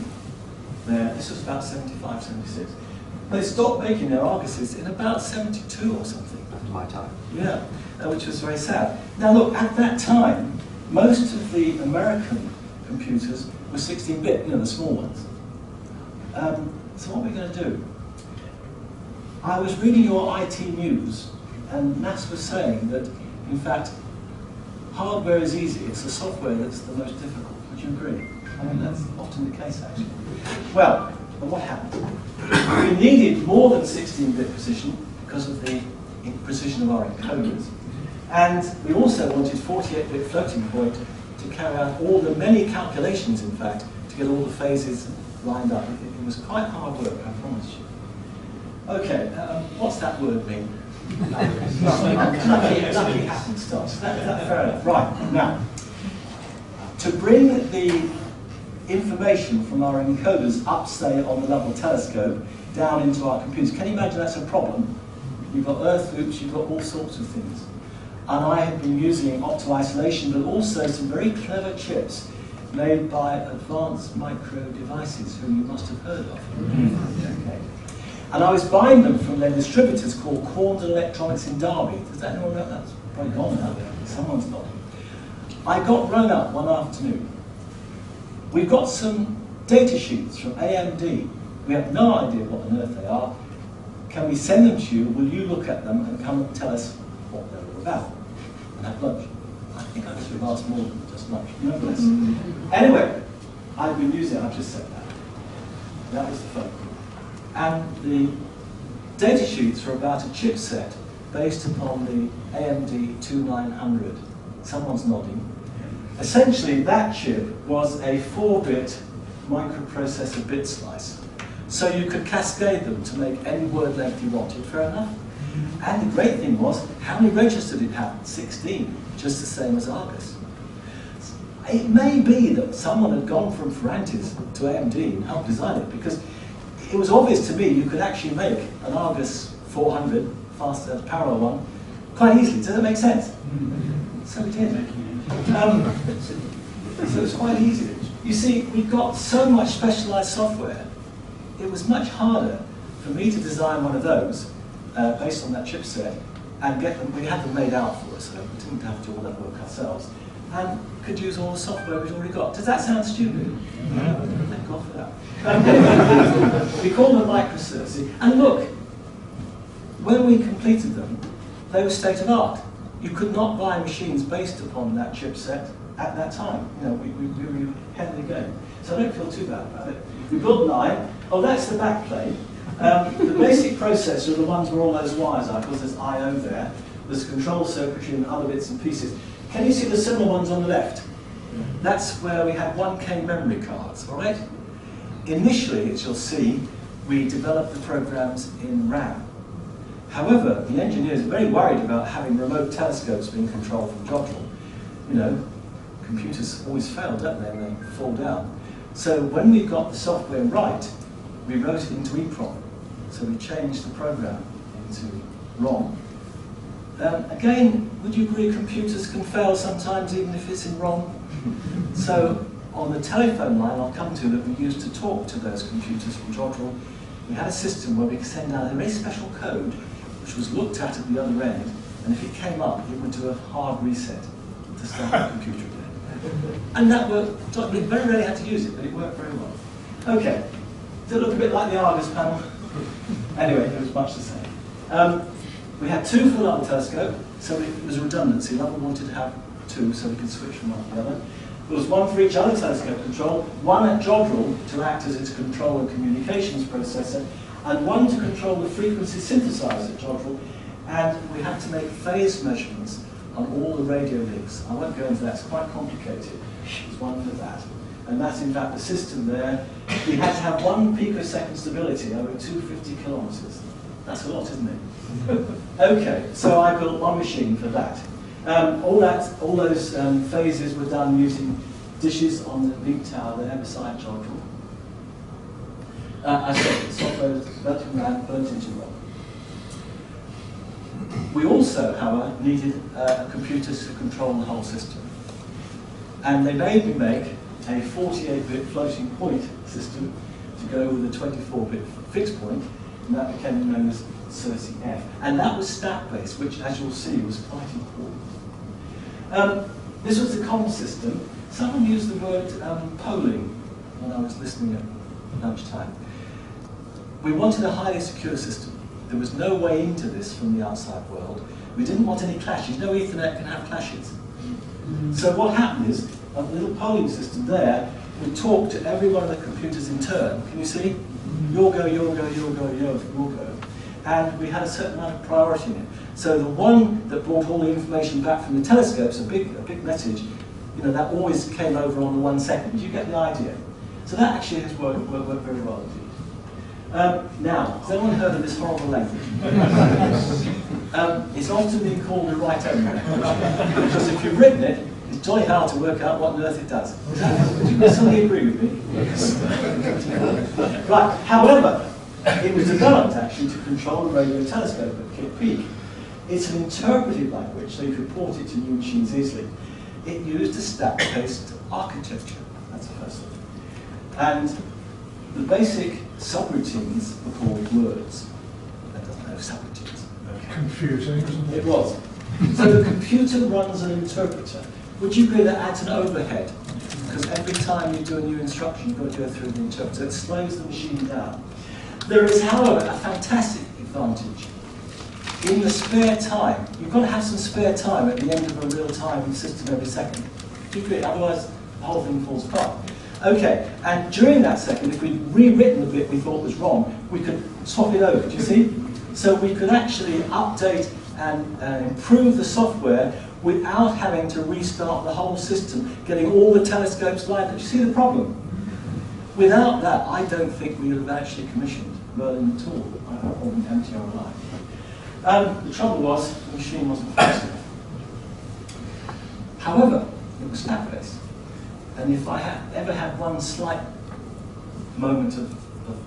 this was about 75, 76. They stopped making their Arguses in about 72 or something. After my time. Yeah, which was very sad. Now look, at that time, most of the American computers were 16-bit, the small ones. So what are we going to do? I was reading your IT news, and NAS was saying that, in fact, hardware is easy, it's the software that's the most difficult. Would you agree? I mean, that's often the case, actually. Well, what happened? We needed more than 16-bit precision because of the precision of our encoders. And we also wanted 48-bit floating point to carry out all the many calculations, in fact, to get all the phases lined up. It was quite hard work, I promise you. Okay, what's that word mean? Lucky happenstance. That's fair enough. Right, now, to bring the information from our encoders up, say, on the Lovell Telescope, down into our computers. Can you imagine that's a problem? You've got earth loops, you've got all sorts of things. And I have been using opto-isolation, but also some very clever chips made by Advanced Micro Devices, who you must have heard of. Okay. And I was buying them from their distributors called Quantum Electronics in Derby. Does anyone know? That's probably gone now. Someone's not. I got rung up one afternoon. We've got some data sheets from AMD. We have no idea what on earth they are. Can we send them to you? Will you look at them and come and tell us what they're all about? And have lunch. I think I should have asked more than just lunch. Nevertheless. Anyway, I've been using it, I've just said that. That was the phone call. And the data sheets were about a chipset based upon the AMD 2900. Someone's nodding. Essentially, that chip was a 4-bit microprocessor bit slice. So you could cascade them to make any word length you wanted, fair enough? And the great thing was, how many registers did it have? 16, just the same as Argus. It may be that someone had gone from Ferranti's to AMD and helped design it, because it was obvious to me you could actually make an Argus 400, faster parallel one, quite easily. Does that make sense? So we did. So it's quite easy. You see, we've got so much specialized software, it was much harder for me to design one of those based on that chipset and get them. We had them made out for us, so we didn't have to do all that work ourselves, and could use all the software we'd already got. Does that sound stupid? Thank God for that. We call them microservices. And look, when we completed them, they were state of art. You could not buy machines based upon that chipset at that time. We were ahead of the game. So I don't feel too bad about it. We built 9. Oh, that's the backplane. The basic processor are the ones where all those wires are, because there's I/O there. There's control circuitry and other bits and pieces. Can you see the similar ones on the left? That's where we had 1K memory cards, all right? Initially, as you'll see, we developed the programs in RAM. However, the engineers are very worried about having remote telescopes being controlled from Jodrell. Computers always fail, don't they, when they fall down. So when we got the software right, we wrote it into EEPROM. So we changed the program into ROM. Again, would you agree computers can fail sometimes even if it's in wrong? So on the telephone line I'll come to that we used to talk to those computers from Jodrell, we had a system where we could send out a very special code which was looked at the other end, and if it came up it would do a hard reset to start the computer again. And that worked. We very rarely had to use it, but it worked very well. Okay, does it look a bit like the Argus panel? Anyway, it was much the same. We had two for the Lovell Telescope, so it was a redundancy. Lovell wanted to have two so we could switch from one to the other. There was one for each other telescope control, one at Jodrell to act as its control and communications processor, and one to control the frequency synthesizer at Jodrell. And we had to make phase measurements on all the radio links. I won't go into that, it's quite complicated. There's one for that. And that's in fact the system there. We had to have 1 picosecond stability over 250 kilometers. That's a lot, isn't it? Okay, so I built one machine for that. All those phases were done using dishes on the big tower there beside Jodrell. I said the software was burnt into rock. We also, however, needed computers to control the whole system. And they made me make a 48-bit floating point system to go with a 24-bit fixed point, and that became known as SERSI-F. And that was stat-based, which, as you'll see, was quite important. This was the comm system. Someone used the word polling when I was listening at lunchtime. We wanted a highly secure system. There was no way into this from the outside world. We didn't want any clashes. No Ethernet can have clashes. So what happened is, a little polling system there would talk to every one of the computers in turn. Can you see? You'll go, you'll go, you'll go, you'll go. And we had a certain amount of priority in it. So the one that brought all the information back from the telescopes, a big message, you know, that always came over on the 1 second. You get the idea. So that actually has worked very well indeed. Now, has anyone heard of this horrible language? It's often been called a write-only language, because if you've written it, it's jolly hard to work out what on earth it does. Would you somebody agree with me? Right, however, it was developed actually to control the radio telescope at Kitt Peak. It's an interpretive language, so you could port it to new machines easily. It used a stack-based architecture, that's the first thing. And the basic subroutines were called words. That doesn't have subroutines. Okay. Confusing, isn't it? It was. So the computer runs an interpreter. Would you agree that adds an overhead? Because every time you do a new instruction, you've got to go through the interpreter. It slows the machine down. There is, however, a fantastic advantage. In the spare time, you've got to have some spare time at the end of a real-time system every second. Do you agree? Otherwise, the whole thing falls apart. Okay, and during that second, if we'd rewritten the bit we thought was wrong, we could swap it over, do you see? So we could actually update and improve the software without having to restart the whole system, getting all the telescopes lined up. Do you see the problem? Without that, I don't think we would have actually commissioned Merlin at all, or MTRLI. The trouble was, the machine wasn't fast enough. However, it was stat-based. And if I had ever had one slight moment of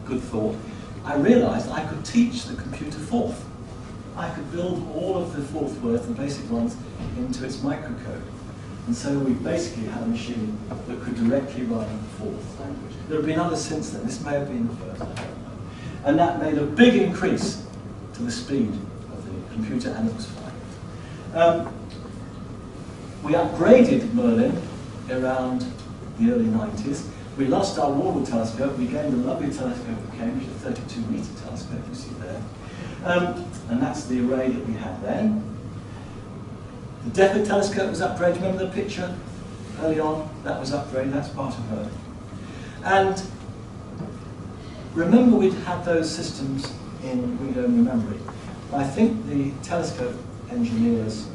good thought, I realized I could teach the computer forth. I could build all of the fourth worth, the basic ones, into its microcode. And so we basically had a machine that could directly run the fourth language. There have been others since then. This may have been the first, I don't know. And that made a big increase to the speed of the computer, and it was fine. We upgraded Merlin around the early 90s. We lost our Lovell Telescope. We gained the Lovell Telescope at Cambridge, a 32-meter telescope you see there. And that's the array that we had then. The Depth Telescope was upgraded. Remember the picture early on? That was upgraded. That's part of Merlin. And remember, we'd had those systems in read-only memory. I think the telescope engineers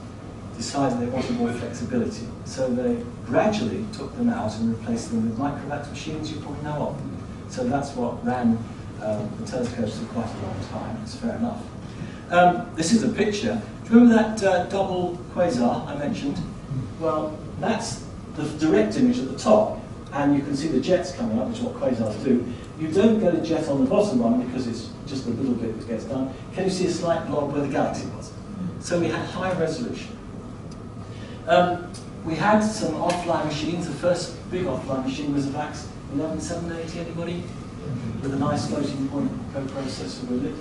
decided they wanted more flexibility, so they gradually took them out and replaced them with microvax machines you probably know of. So that's what ran the telescopes for quite a long time. It's fair enough. This is a picture. Do you remember that double quasar I mentioned? Well, that's the direct image at the top, and you can see the jets coming up, which is what quasars do. You don't get a jet on the bottom one because it's just a little bit that gets done. Can you see a slight blob where the galaxy was? So we had high resolution. We had some offline machines. The first big offline machine was a VAX 11780, anybody? With a nice floating point coprocessor with it.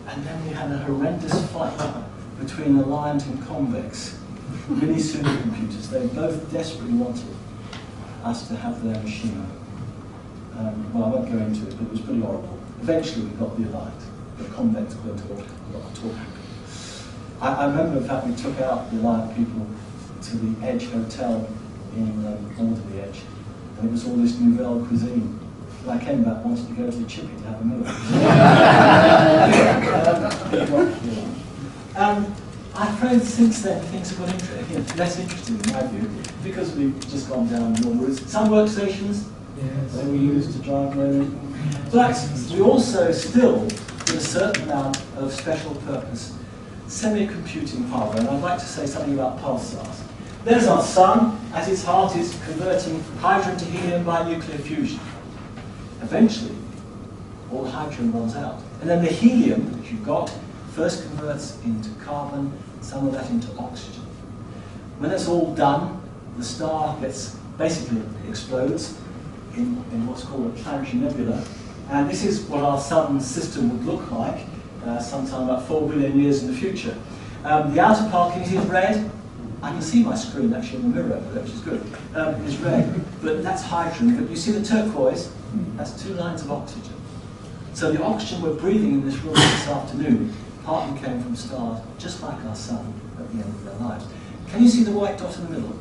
And then we had a horrendous fight between Alliant and Convex, mini supercomputers. They both desperately wanted us to have their machine. Well, I won't go into it, but it was pretty horrible. Eventually we got the Alliant, but Convex weren't at all happy. I remember, in fact, we took out the Alliant people to the Edge Hotel in Alderley Edge, and it was all this Nouvelle cuisine. And I came back wanted to go to the Chippy to have a meal. I'm afraid since then things have got less interesting in my view, because we've just gone down more routes. Some workstations that we use to drive Merlin. But we also still do a certain amount of special purpose semi-computing hardware, and I'd like to say something about pulsars. There's our sun, as its heart is converting hydrogen to helium by nuclear fusion. Eventually, all the hydrogen runs out. And then the helium that you've got first converts into carbon, some of that into oxygen. When it's all done, the star basically explodes in what's called a planetary nebula. And this is what our sun's system would look like sometime about 4 billion years in the future. The outer part, can you see it's red? I can see my screen actually in the mirror, which is good. It's red, but that's hydrogen. But you see the turquoise? That's 2 lines of oxygen. So the oxygen we're breathing in this room this afternoon partly came from stars, just like our sun at the end of their lives. Can you see the white dot in the middle?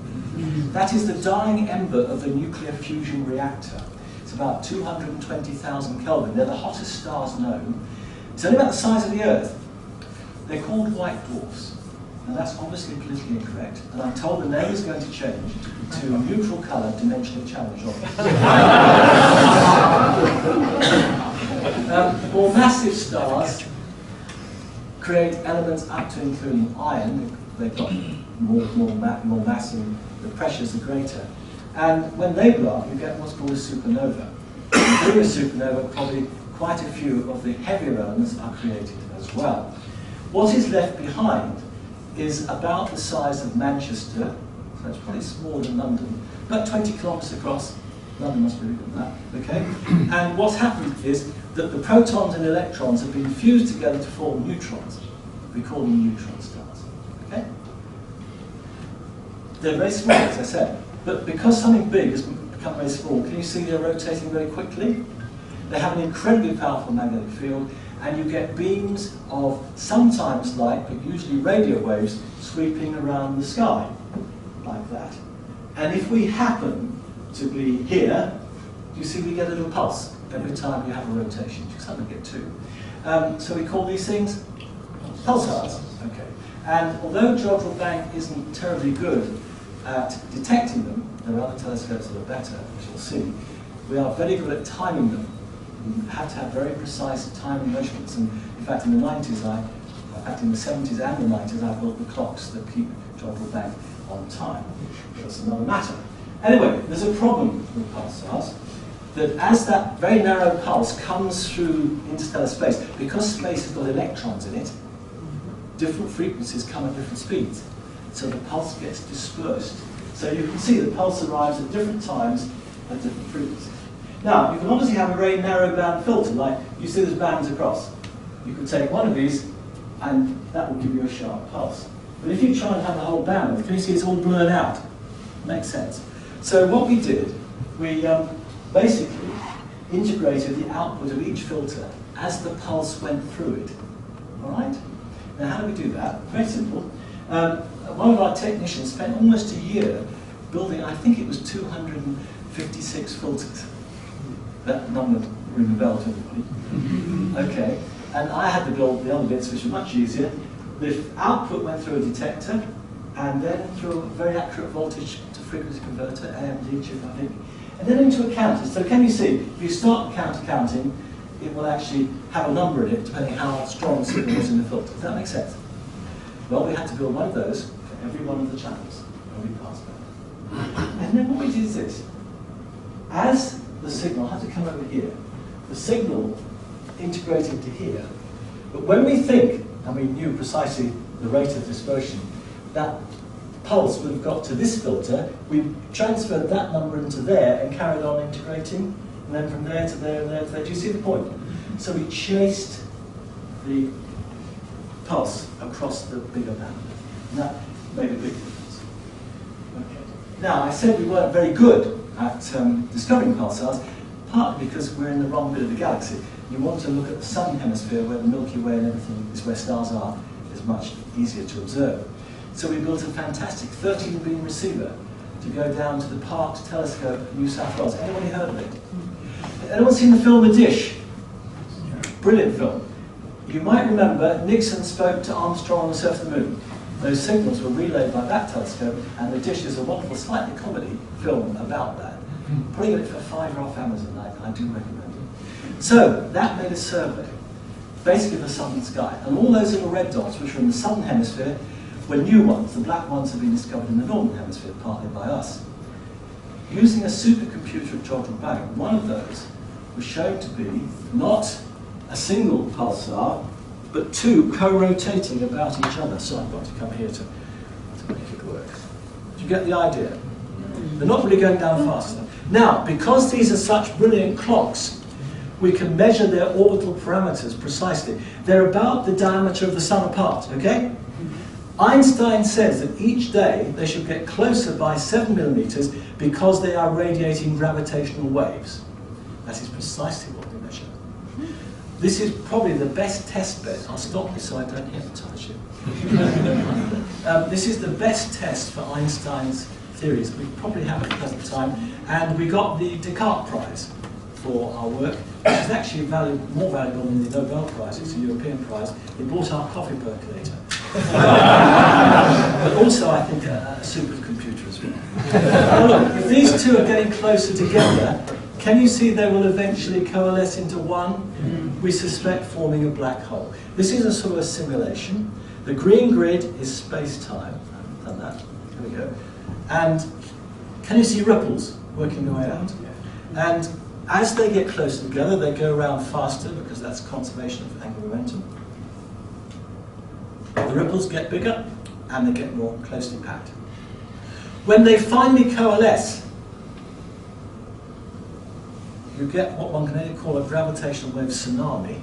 That is the dying ember of the nuclear fusion reactor. It's about 220,000 Kelvin. They're the hottest stars known. It's only about the size of the Earth. They're called white dwarfs. Now that's obviously politically incorrect, and I'm told the name is going to change to neutral colour dimensionally challenged objects. More massive stars create elements up to including iron. They've got more mass and the pressures are greater. And when they blow up, you get what's called a supernova. During a supernova, probably quite a few of the heavier elements are created as well. What is left behind is about the size of Manchester, so it's probably smaller than London, about 20 kilometres across. London must be bigger than that, okay? And what's happened is that the protons and electrons have been fused together to form neutrons. We call them neutron stars, okay? They're very small, as I said, but because something big has become very small, can you see they're rotating very quickly? They have an incredibly powerful magnetic field, and you get beams of sometimes light, but usually radio waves, sweeping around the sky, like that. And if we happen to be here, you see we get a little pulse every time you have a rotation. You sometimes get 2. So we call these things pulsars. Okay. And although Jodrell Bank isn't terribly good at detecting them, there are other telescopes that are better, as you'll see, we are very good at timing them. You have to have very precise timing measurements, and in fact in the 90s, in the 70s and the 90s, I built the clocks that keep Jodrell Bank on time. That's another matter. Anyway, there's a problem with pulsars, that as that very narrow pulse comes through interstellar space, because space has got electrons in it, different frequencies come at different speeds. So the pulse gets dispersed. So you can see the pulse arrives at different times at different frequencies. Now, you can obviously have a very narrow band filter, like you see there's bands across. You could take one of these, and that will give you a sharp pulse. But if you try and have the whole band, can you see it's all blurred out? Makes sense. So what we did, we basically integrated the output of each filter as the pulse went through it. All right? Now, how do we do that? Very simple. One of our technicians spent almost a year building, I think it was 256 filters. That number ring a bell to everybody. Okay, and I had to build the other bits, which were much easier. The output went through a detector, and then through a very accurate voltage to frequency converter, AMD chip, I think, and then into a counter. So can you see, if you start the counter counting, it will actually have a number in it, depending how strong the signal was in the filter. Does that make sense? Well, we had to build one of those for every one of the channels when we passed that. And then what we did is this. As the signal had to come over here, the signal integrated to here. But when we think and we knew precisely the rate of dispersion, that pulse would have got to this filter, we transferred that number into there and carried on integrating, and then from there to there and there to there. Do you see the point? So we chased the pulse across the bigger band, and that made a big difference. Okay. Now, I said we weren't very good at discovering pulsars, partly because we're in the wrong bit of the galaxy. You want to look at the southern hemisphere where the Milky Way and everything is where stars are, is much easier to observe. So we built a fantastic 13-beam receiver to go down to the Parkes Telescope in New South Wales. Anybody heard of it? Anyone seen the film The Dish? Brilliant film. You might remember Nixon spoke to Armstrong on the surface of the moon. Those signals were relayed by that telescope, and The Dish is a wonderful, slightly comedy film about that. Putting it for £5 off Amazon, I do recommend it. So that made a survey, basically of the southern sky, and all those little red dots, which are in the southern hemisphere, were new ones. The black ones have been discovered in the northern hemisphere, partly by us. Using a supercomputer at Jodrell, one of those was shown to be not a single pulsar, but two co-rotating about each other. So I've got to come here to make it work. Do you get the idea? They're not really going down fast enough. Now, because these are such brilliant clocks, we can measure their orbital parameters precisely. They're about the diameter of the sun apart, okay? Einstein says that each day they should get closer by 7 millimeters because they are radiating gravitational waves. That is precisely what we measure. This is probably the best test bed. I'll stop this so I don't hypnotize you. This is the best test for Einstein's theories we probably have at the present time, and we got the Descartes Prize for our work, which is actually more valuable than the Nobel Prize. It's a European prize. It bought our coffee percolator. But also, I think, a supercomputer as well. Now look, if these two are getting closer together, can you see they will eventually coalesce into one? We suspect forming a black hole. This is a sort of a simulation. The green grid is space-time. I've done that. Here we go. And can you see ripples working their way out? And as they get closer together, they go around faster because that's conservation of angular momentum. The ripples get bigger and they get more closely packed. When they finally coalesce, you get what one can only call a gravitational wave tsunami,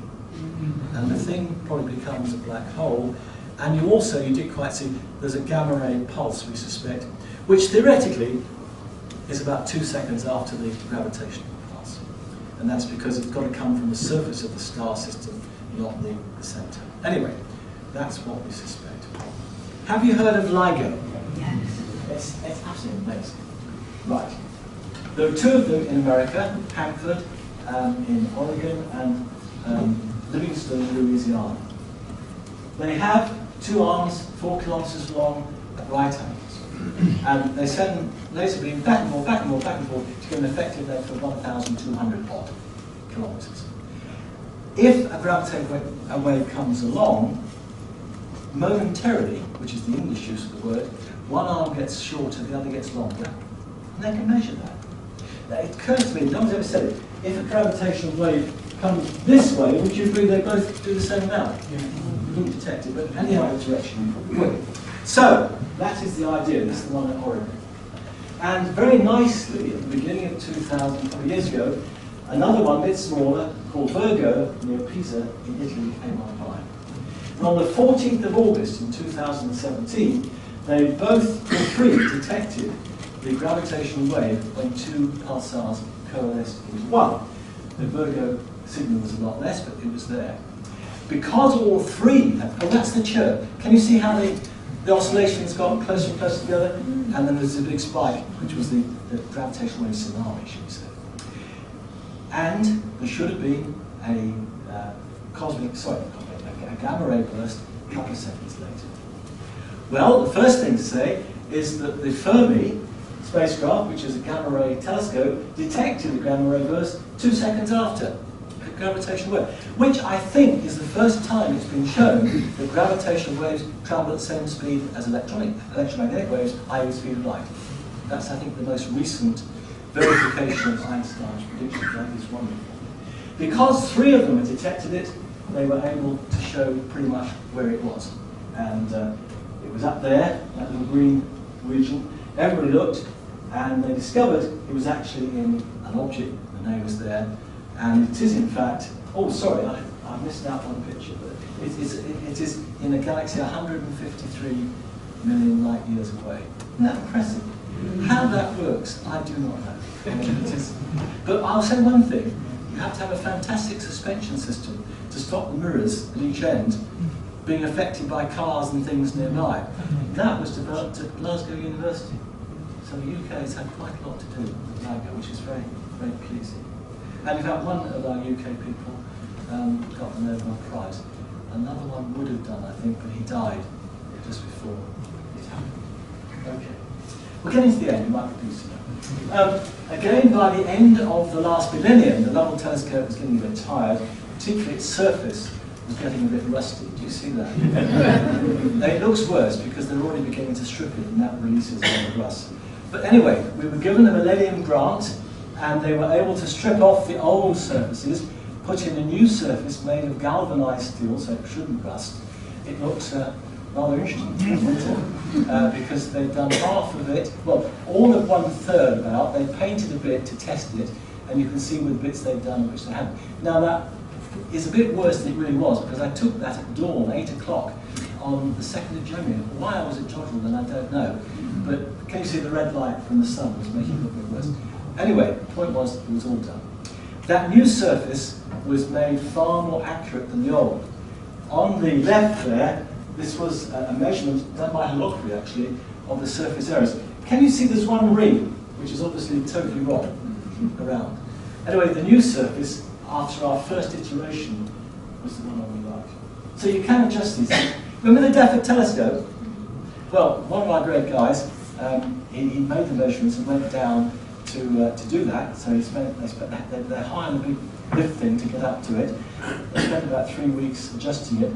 and the thing probably becomes a black hole. And you didn't quite see, there's a gamma ray pulse, we suspect, which theoretically is about 2 seconds after the gravitational pulse. And that's because it's got to come from the surface of the star system, not the center. Anyway, that's what we suspect. Have you heard of LIGO? Yes. It's absolutely amazing. Right. There are two of them in America, Hanford in Oregon and Livingston in Louisiana. They have two arms, 4 kilometers long, at right angles. And they send laser beam back and forth, back and forth, back and forth to get an effective length of 1,200 odd kilometers. If a gravitational wave comes along, momentarily, which is the English use of the word, one arm gets shorter, the other gets longer. And they can measure that. Now, it occurs to me, no one's ever said it, if a gravitational wave comes this way, would you agree they both do the same amount? Yeah. You wouldn't detect it, but any other direction you probably would. So, that is the idea. This is the one at Oregon. And very nicely, at the beginning of 2000, 20 years ago, another one, a bit smaller, called Virgo, near Pisa in Italy, came online. And on the 14th of August in 2017, they both, or three, detected the gravitational wave when two pulsars coalesced into one. The Virgo signal was a lot less, but it was there. Because all three had, oh, that's the chirp. Can you see how the oscillations got closer and closer together? And then there's a big spike, which was the gravitational wave tsunami, should we say. And there should have been a gamma ray burst a couple of seconds later. Well, the first thing to say is that the Fermi spacecraft, which is a gamma ray telescope, detected the gamma ray burst 2 seconds after the gravitational wave, which I think is the first time it's been shown that gravitational waves travel at the same speed as electromagnetic waves, i.e. the speed of light. That's, I think, the most recent verification of Einstein's prediction. That is wonderful. Because three of them had detected it, they were able to show pretty much where it was. And it was up there, that little green region. Everybody looked, and they discovered it was actually in an object. The name was there, and it is in fact. Oh, sorry, I missed out one picture, but it is in a galaxy 153 million light years away. Isn't that impressive? How that works, I do not know. But I'll say one thing: you have to have a fantastic suspension system to stop the mirrors at each end being affected by cars and things nearby. That was developed at Glasgow University. So the UK has had quite a lot to do with Glasgow, which is very, very pleasing. And in fact, one of our UK people got the Nobel Prize. Another one would have done, I think, but he died just before it happened. Okay. We're getting to the end, you might be pleased to know. Again, by the end of the last millennium, the Lovell Telescope was getting a bit tired, particularly its surface was getting a bit rusty. Do you see that? Now, it looks worse because they're already beginning to strip it, and that releases a lot of rust. But anyway, we were given a Millennium Grant, and they were able to strip off the old surfaces, put in a new surface made of galvanized steel, so it shouldn't rust. It looks rather interesting, because they've done half of it, well, all of 1/3 about. They painted a bit to test it, and you can see with bits they've done which they haven't. Now that is a bit worse than it really was, because I took that at dawn, 8 o'clock, on the 2nd of January. Why I was at Jodrell then I don't know, but can you see the red light from the sun was making it look a bit worse. Anyway, the point was it was all done. That new surface was made far more accurate than the old. On the left there, this was a measurement done by holography actually of the surface areas. Can you see there's one ring, which is obviously totally wrong around. Anyway, the new surface, after our first iteration, was the one I really liked. So you can adjust these things. Remember the Backplane telescope? Well, one of our great guys, he made the measurements and went down to do that. So they're high on a big lift thing to get up to it. They spent about 3 weeks adjusting it.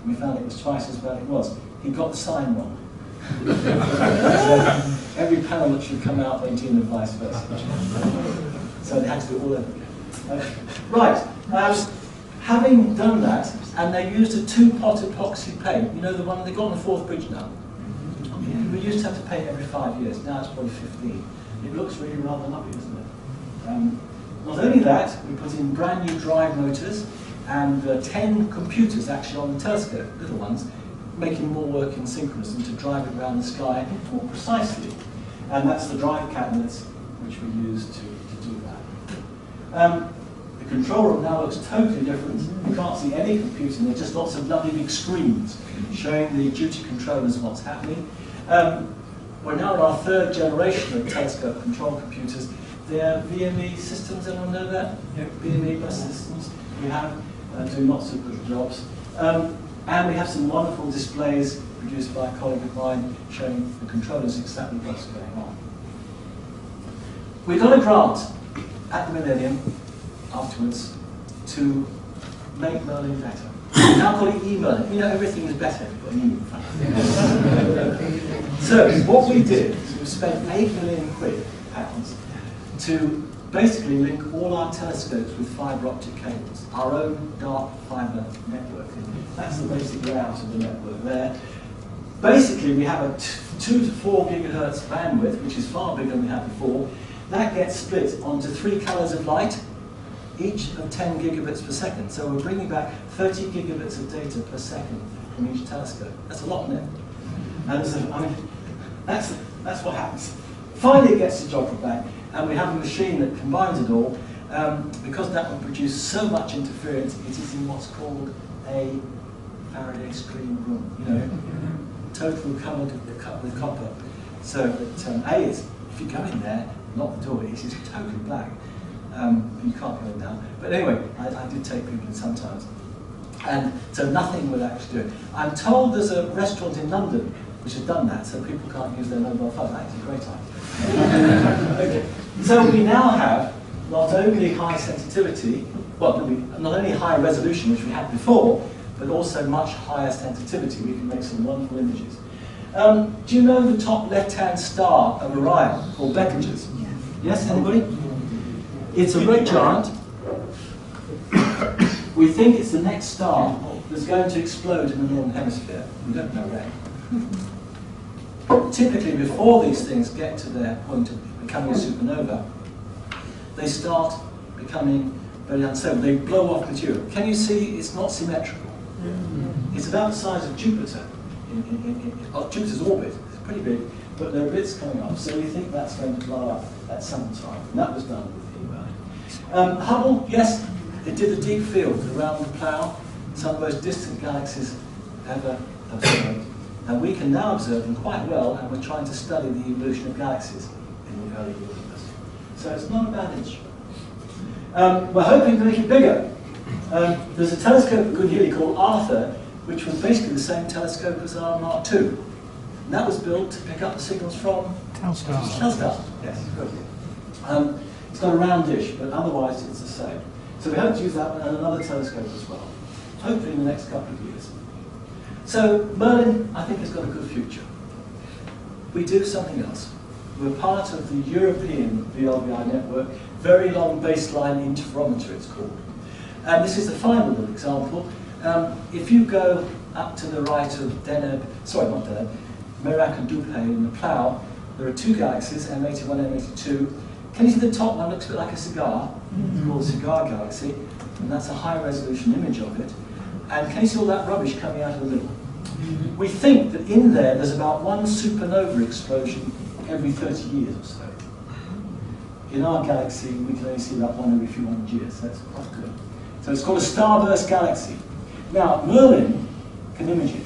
We found it was twice as bad as it was. He got the sign wrong. So every panel that should come out went in and vice versa. So they had to do it all over again. Right. Having done that, and they used a 2-pot epoxy paint. You know the one they got on the Forth Bridge now? We used to have to paint every 5 years. Now it's probably 15. It looks really rather lovely, doesn't it? Not only that, we put in brand new drive motors and 10 computers actually on the telescope, little ones, making more work in synchronous and to drive it around the sky more precisely. And that's the drive cabinets which we use to do that. The control room now looks totally different. You can't see any computing, there's just lots of lovely big screens showing the duty controllers what's happening. We're now at our 3rd generation of telescope control computers. They're VME systems, anyone know that? Yep. VME bus systems we have, do lots of good jobs. And we have some wonderful displays produced by a colleague of mine showing the controllers exactly what's going on. We got a grant at the Millennium afterwards to make Merlin better. We now call it e-Merlin. You know, everything is better when you in front of it. So what we did is we spent £8 million pounds to basically link all our telescopes with fibre optic cables, our own dark fibre network. That's the basic layout of the network there. Basically, we have a 2 to 4 gigahertz bandwidth, which is far bigger than we had before. That gets split onto 3 colours of light, each of 10 gigabits per second. So we're bringing back 30 gigabits of data per second from each telescope. That's a lot, isn't it? And I mean, that's what happens. Finally, it gets the job back, and we have a machine that combines it all. Because that will produce so much interference, it is in what's called a Faraday screen room. You know, total covered with copper. So that if you go in there, lock the door, it is totally black. You can't go in now. But anyway, I did take people in sometimes. And so nothing would actually do it. I'm told there's a restaurant in London which has done that, so people can't use their mobile phone. That's a great idea. Okay. So we now have not only high sensitivity, well, not only high resolution, which we had before, but also much higher sensitivity. We can make some wonderful images. Do you know the top left-hand star of Orion, called Beckeger's? Yes, anybody? It's a red giant. We think it's the next star that's going to explode in the northern hemisphere. We don't know when. Typically, before these things get to their point of becoming a supernova, they start becoming very unstable. They blow off material. Can you see it's not symmetrical? It's about the size of Jupiter in Jupiter's orbit. It's pretty big, but there are bits coming off. So we think that's going to blow up at some time. And that was done with Merlin. Hubble, yes, it did a deep field around the Plough, some of the most distant galaxies ever observed. And we can now observe them quite well, and we're trying to study the evolution of galaxies in the early universe. So it's not a bad instrument. We're hoping to make it bigger. There's a telescope at Goodyear called Arthur, which was basically the same telescope as our Mark II. And that was built to pick up the signals from Telstar. Yes, good. It's got a round dish, but otherwise it's the same. So we hope to use that one and another telescope as well, hopefully in the next couple of years. So Merlin, I think, has got a good future. We do something else. We're part of the European VLBI network, Very Long Baseline Interferometer it's called. And this is the final little example. If you go up to the right of Merak and Dupe in the Plough, there are two galaxies, M81 and M82. Can you see the top one looks a bit like a cigar? It's called a cigar galaxy, and that's a high-resolution image of it. And can you see all that rubbish coming out of the middle? We think that in there's about one supernova explosion every 30 years or so. In our galaxy, we can only see about one every few hundred years, so that's quite good. So it's called a starburst galaxy. Now, Merlin can image it.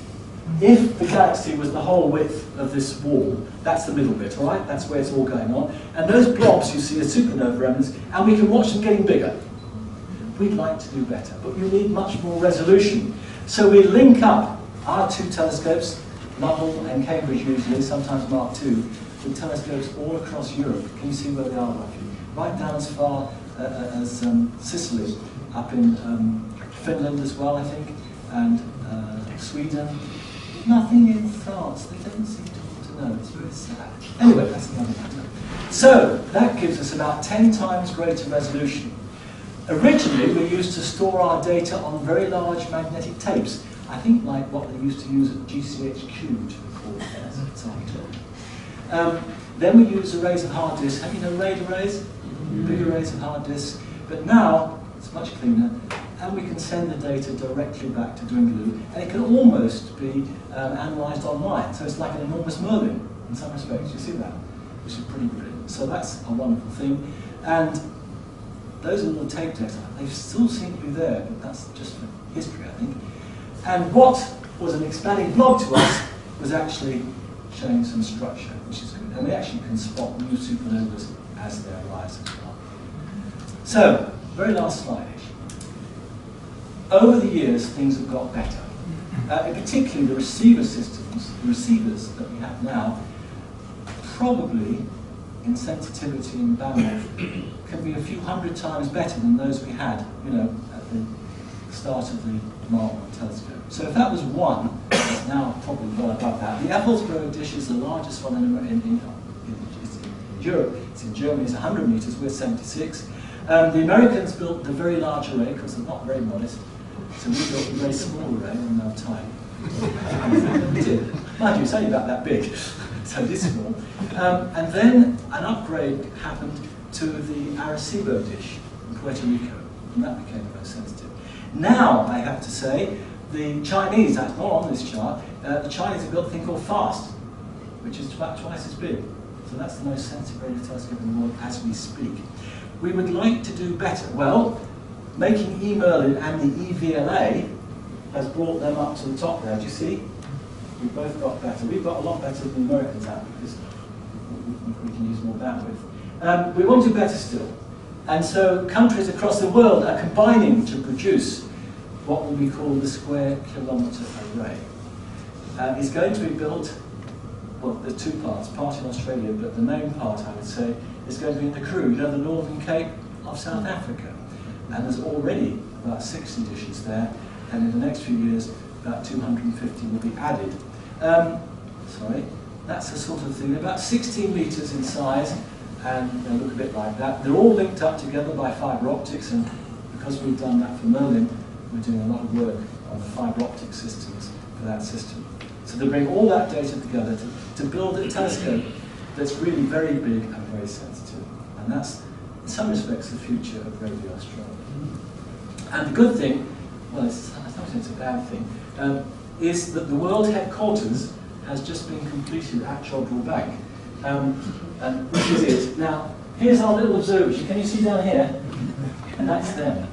If the galaxy was the whole width of this wall, that's the middle bit, all right? That's where it's all going on. And those blobs you see are supernova remnants, and we can watch them getting bigger. We'd like to do better, but you need much more resolution. So we link up our two telescopes, Lovell and Cambridge usually, sometimes Mark II, with telescopes all across Europe. Can you see where they are roughly? Right down as far as Sicily, up in Finland as well, I think, and Sweden. Nothing in France. They don't seem to want to know. It's very sad. Anyway, that's another matter. So that gives us about 10 times greater resolution. Originally, we used to store our data on very large magnetic tapes. I think like what they used to use at GCHQ to record theirs. Then we used arrays of hard disks. Have you know RAID arrays? Big arrays of hard disks. But now, it's much cleaner, and we can send the data directly back to Dwingaloo, and it can almost be analysed online. So it's like an enormous Merlin, in some respects. You see that? Which is pretty brilliant. So that's a wonderful thing. And those are little tape decks. They still seem to be there, but that's just for history, I think. And what was an expanding blob to us was actually showing some structure, which is good. And we actually can spot new supernovas as they arise as well. So, very last slide. Over the years, things have got better. Particularly the receiver systems, the receivers that we have now, probably in sensitivity and bandwidth, can be a few hundred times better than those we had, you know, at the start of the Mark I telescope. So if that was one, it's now probably well above that. The Appelsbrook dish is the largest one in Europe. It's in Germany, it's 100 meters, we're 76. The Americans built the very large array, because they're not very modest. So we built a very small array in no time. We did. Mind you, it's only about that big, so it is small. And then an upgrade happened to the Arecibo dish in Puerto Rico, and that became very sensitive. Now, I have to say, the Chinese, that's not on this chart, the Chinese have built a thing called FAST, which is about twice as big. So that's the most sensitive radio telescope in the world as we speak. We would like to do better. Well, making E-Merlin and the EVLA has brought them up to the top there. Do you see? We've both got better. We've got a lot better than the Americans have because we can use more bandwidth. We want to do better still. And so countries across the world are combining to produce what will be called the square kilometre array. It's going to be built, well, there's two parts, part in Australia, but the main part, I would say, is going to be in the Karoo, you know, the Northern Cape of South Africa. And there's already about 60 dishes there, and in the next few years, about 250 will be added. That's the sort of thing. They're about 16 meters in size, and they look a bit like that. They're all linked up together by fibre optics, and because we've done that for Merlin, we're doing a lot of work on the fibre optic systems for that system. So to bring all that data together to build a telescope that's really very big and very sensitive. And that's, in some respects, the future of radio astronomy. And the good thing, well, I don't think it's a bad thing, is that the world headquarters has just been completed at Jodrell Bank. And this is it. Now, here's our little observatory. Can you see down here? And that's them.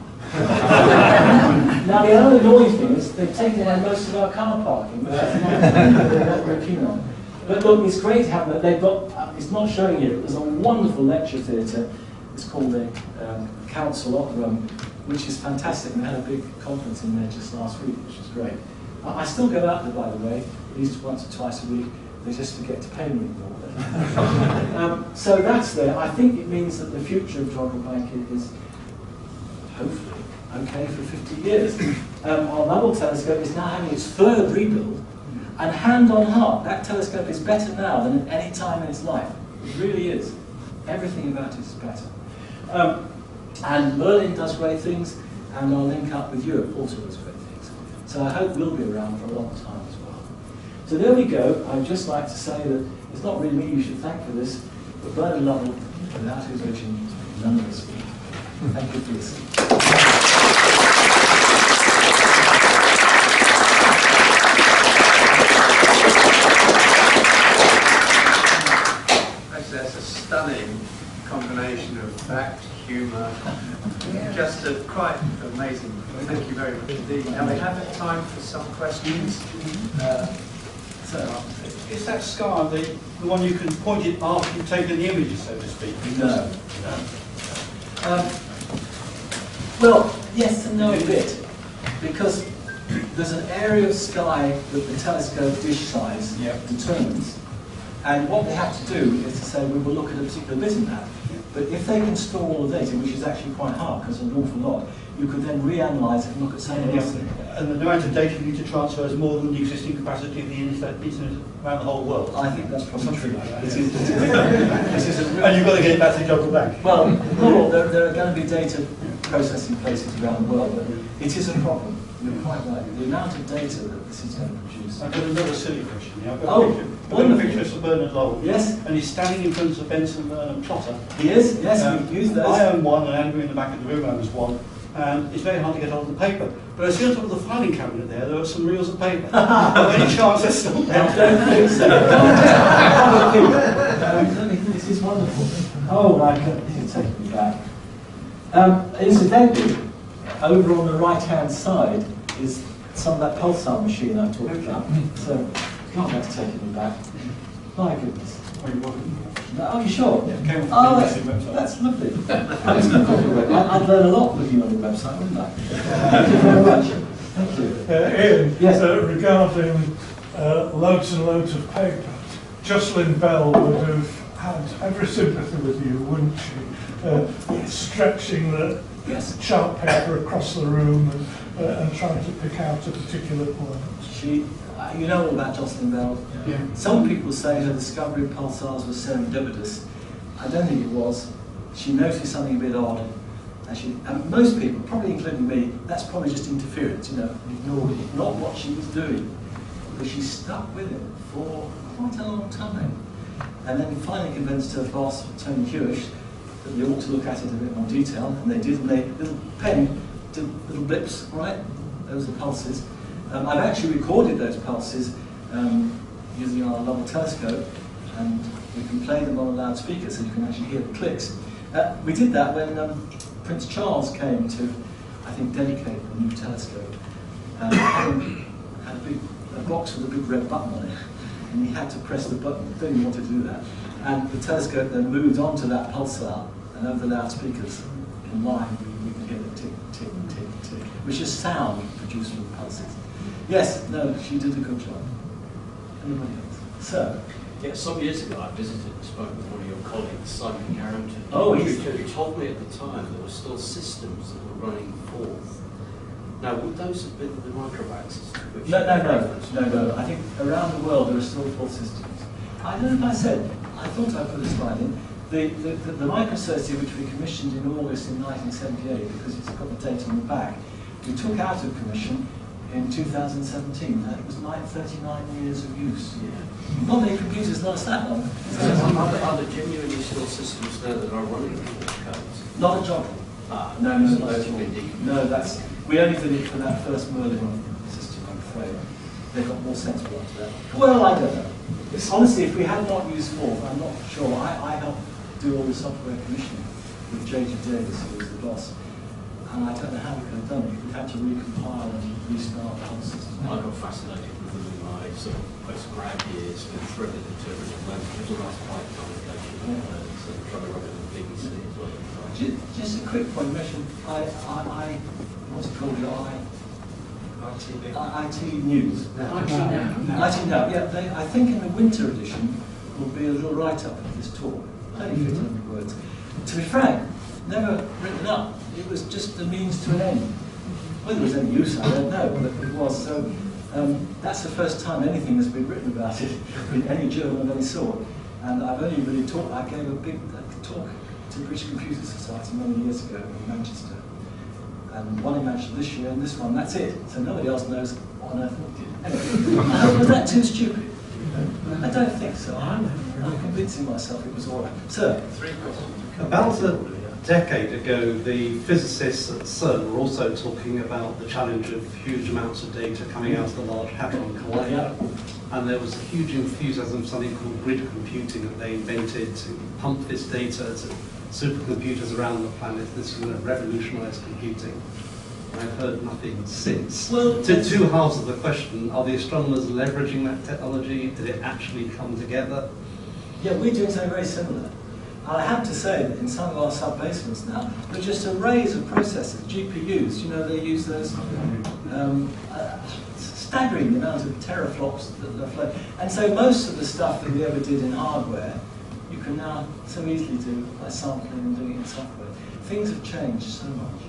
Now, the other annoying thing is they've taken away most of our car parking, which is they're not very keen on. But look, it's great to have that. They've got, it's not showing you, there's a wonderful lecture theatre. It's called the Council Opera Room, which is fantastic. We had a big conference in there just last week, which was great. I still go out there, by the way, at least once or twice a week. They just forget to pay me more. So that's there. I think it means that the future of Jodrell Bank is hopefully okay for 50 years. Our Lovell Telescope is now having its third rebuild, and hand on heart, that telescope is better now than at any time in its life. It really is. Everything about it is better. And Merlin does great things, and our link up with Europe also does great things. So I hope we'll be around for a long time as well. So there we go. I'd just like to say that it's not really me you should thank for this, but Bernard Lovell, without whose vision, none of us would. Thank you for listening. Actually, that's a stunning combination of fact, humour, just a quite amazing. Thank you very much indeed. Now we have time for some questions. Is that scar the one you can point it after you've taken the images, so to speak? No. Well, yes and no a bit, because there's an area of sky that the telescope dish size determines, and what they have to do is to say we will look at a particular bit in that. But if they can store all the data, which is actually quite hard because there's an awful lot, you could then reanalyze it and look at something else. And the amount of data you need to transfer is more than the existing capacity of the internet around the whole world. I think that's probably true. Like that, and you've got to get it back to Jodrell Bank. Well, not all. There are going to be data processing places around the world, but it is a problem. You're quite right. The amount of data that this is going to produce. I've got another silly question here. I've got a picture of Sir Bernard Lovell. Yes. And he's standing in front of the Benson plotter. He is, yes, we've used those. I own one, and Andrew in the back of the room owns one. And it's very hard to get hold of the paper. But I see on top of the filing cabinet there are some reels of paper. Any chance they're still there? I don't think so. This is wonderful. Oh my God, this is taking me back. Incidentally, over on the right-hand side is some of that pulsar machine I talked about. So, God, that's taking me back. My goodness. No, are you sure? Yeah, oh, that's lovely. I'd learn a lot looking on the website, wouldn't I? Thank you very much. Thank you. Ian, yes. Regarding loads and loads of paper, Jocelyn Bell would have had every sympathy with you, wouldn't she? Stretching the chart paper across the room and trying to pick out a particular point. You know all about Jocelyn Bell. Yeah. Some people say her discovery of pulsars was serendipitous. I don't think it was. She noticed something a bit odd, and most people, probably including me, that's probably just interference, ignored it, not what she was doing. But she stuck with it for quite a long time. And then finally convinced her boss, Tony Hewish, that they ought to look at it in a bit more detail, and they did, and they little pen did little blips, right? Those are pulses. I've actually recorded those pulses using our Lovell Telescope, and we can play them on a loudspeaker so you can actually hear the clicks. We did that when Prince Charles came to, I think, dedicate a new telescope. Had a box with a big red button on it, and he had to press the button. He didn't want to do that. And the telescope then moved onto that pulsar, and over the loudspeakers in line, we could hear the tick, tick, tick, tick, which is sound produced from the pulses. Yes, no, she did a good job. Anybody else? Sir? Yeah, some years ago I visited and spoke with one of your colleagues, Simon Carrington. Oh, you told me at the time there were still systems that were running forth. Now, would those have been the microvaxes? No. I think around the world there are still full systems. I don't know if I said, I thought I put a slide in. The microsociety which we commissioned in August in 1978, because it's got the date on the back, we took out of commission in 2017, and it was like 39 years of use. Not many computers last that long. Are there genuinely still systems there that are running these codes? Not a job. No, not at all. No, we only did it for that first Merlin system, I'm afraid. They got more sensible after that. Well, I don't know. Honestly, if we had not used Forth, I'm not sure. I helped do all the software commissioning with J.G. Davis, who was the boss. And I don't know how we could have done it. We had to recompile and restart the whole system. I got fascinated with them in my sort of post-grad years with threaded interpretive language, that's quite complicated. So trying to run it in the BBC as well. Just a quick point, you mentioned what's it called? IT News. IT Now. Yeah, I think in the winter edition will be a little write-up of this talk. Only 1,500 words. To be frank, never written up. It was just a means to an end. Whether there was any use, I don't know, but it was. So that's the first time anything has been written about it in any journal of any sort. And I've only really taught. I gave a big talk to the British Computer Society many years ago in Manchester. And one in Manchester this year, and this one, that's it. So nobody else knows what on earth it did. Anyway, was that too stupid? I don't think so. I'm convincing myself it was all right. Sir? 3 questions. About a decade ago, the physicists at CERN were also talking about the challenge of huge amounts of data coming out of the Large Hadron Collider. And there was a huge enthusiasm for something called grid computing that they invented to pump this data to supercomputers around the planet. This was going to revolutionise computing. I've heard nothing since. Well, Two halves of the question: are the astronomers leveraging that technology? Did it actually come together? Yeah, we're doing something very similar. I have to say that in some of our sub-basements now, there are just arrays of processors, GPUs. You know, they use those staggering amount of teraflops that are flowing. And so most of the stuff that we ever did in hardware, you can now so easily do by sampling and doing it in software. Things have changed so much.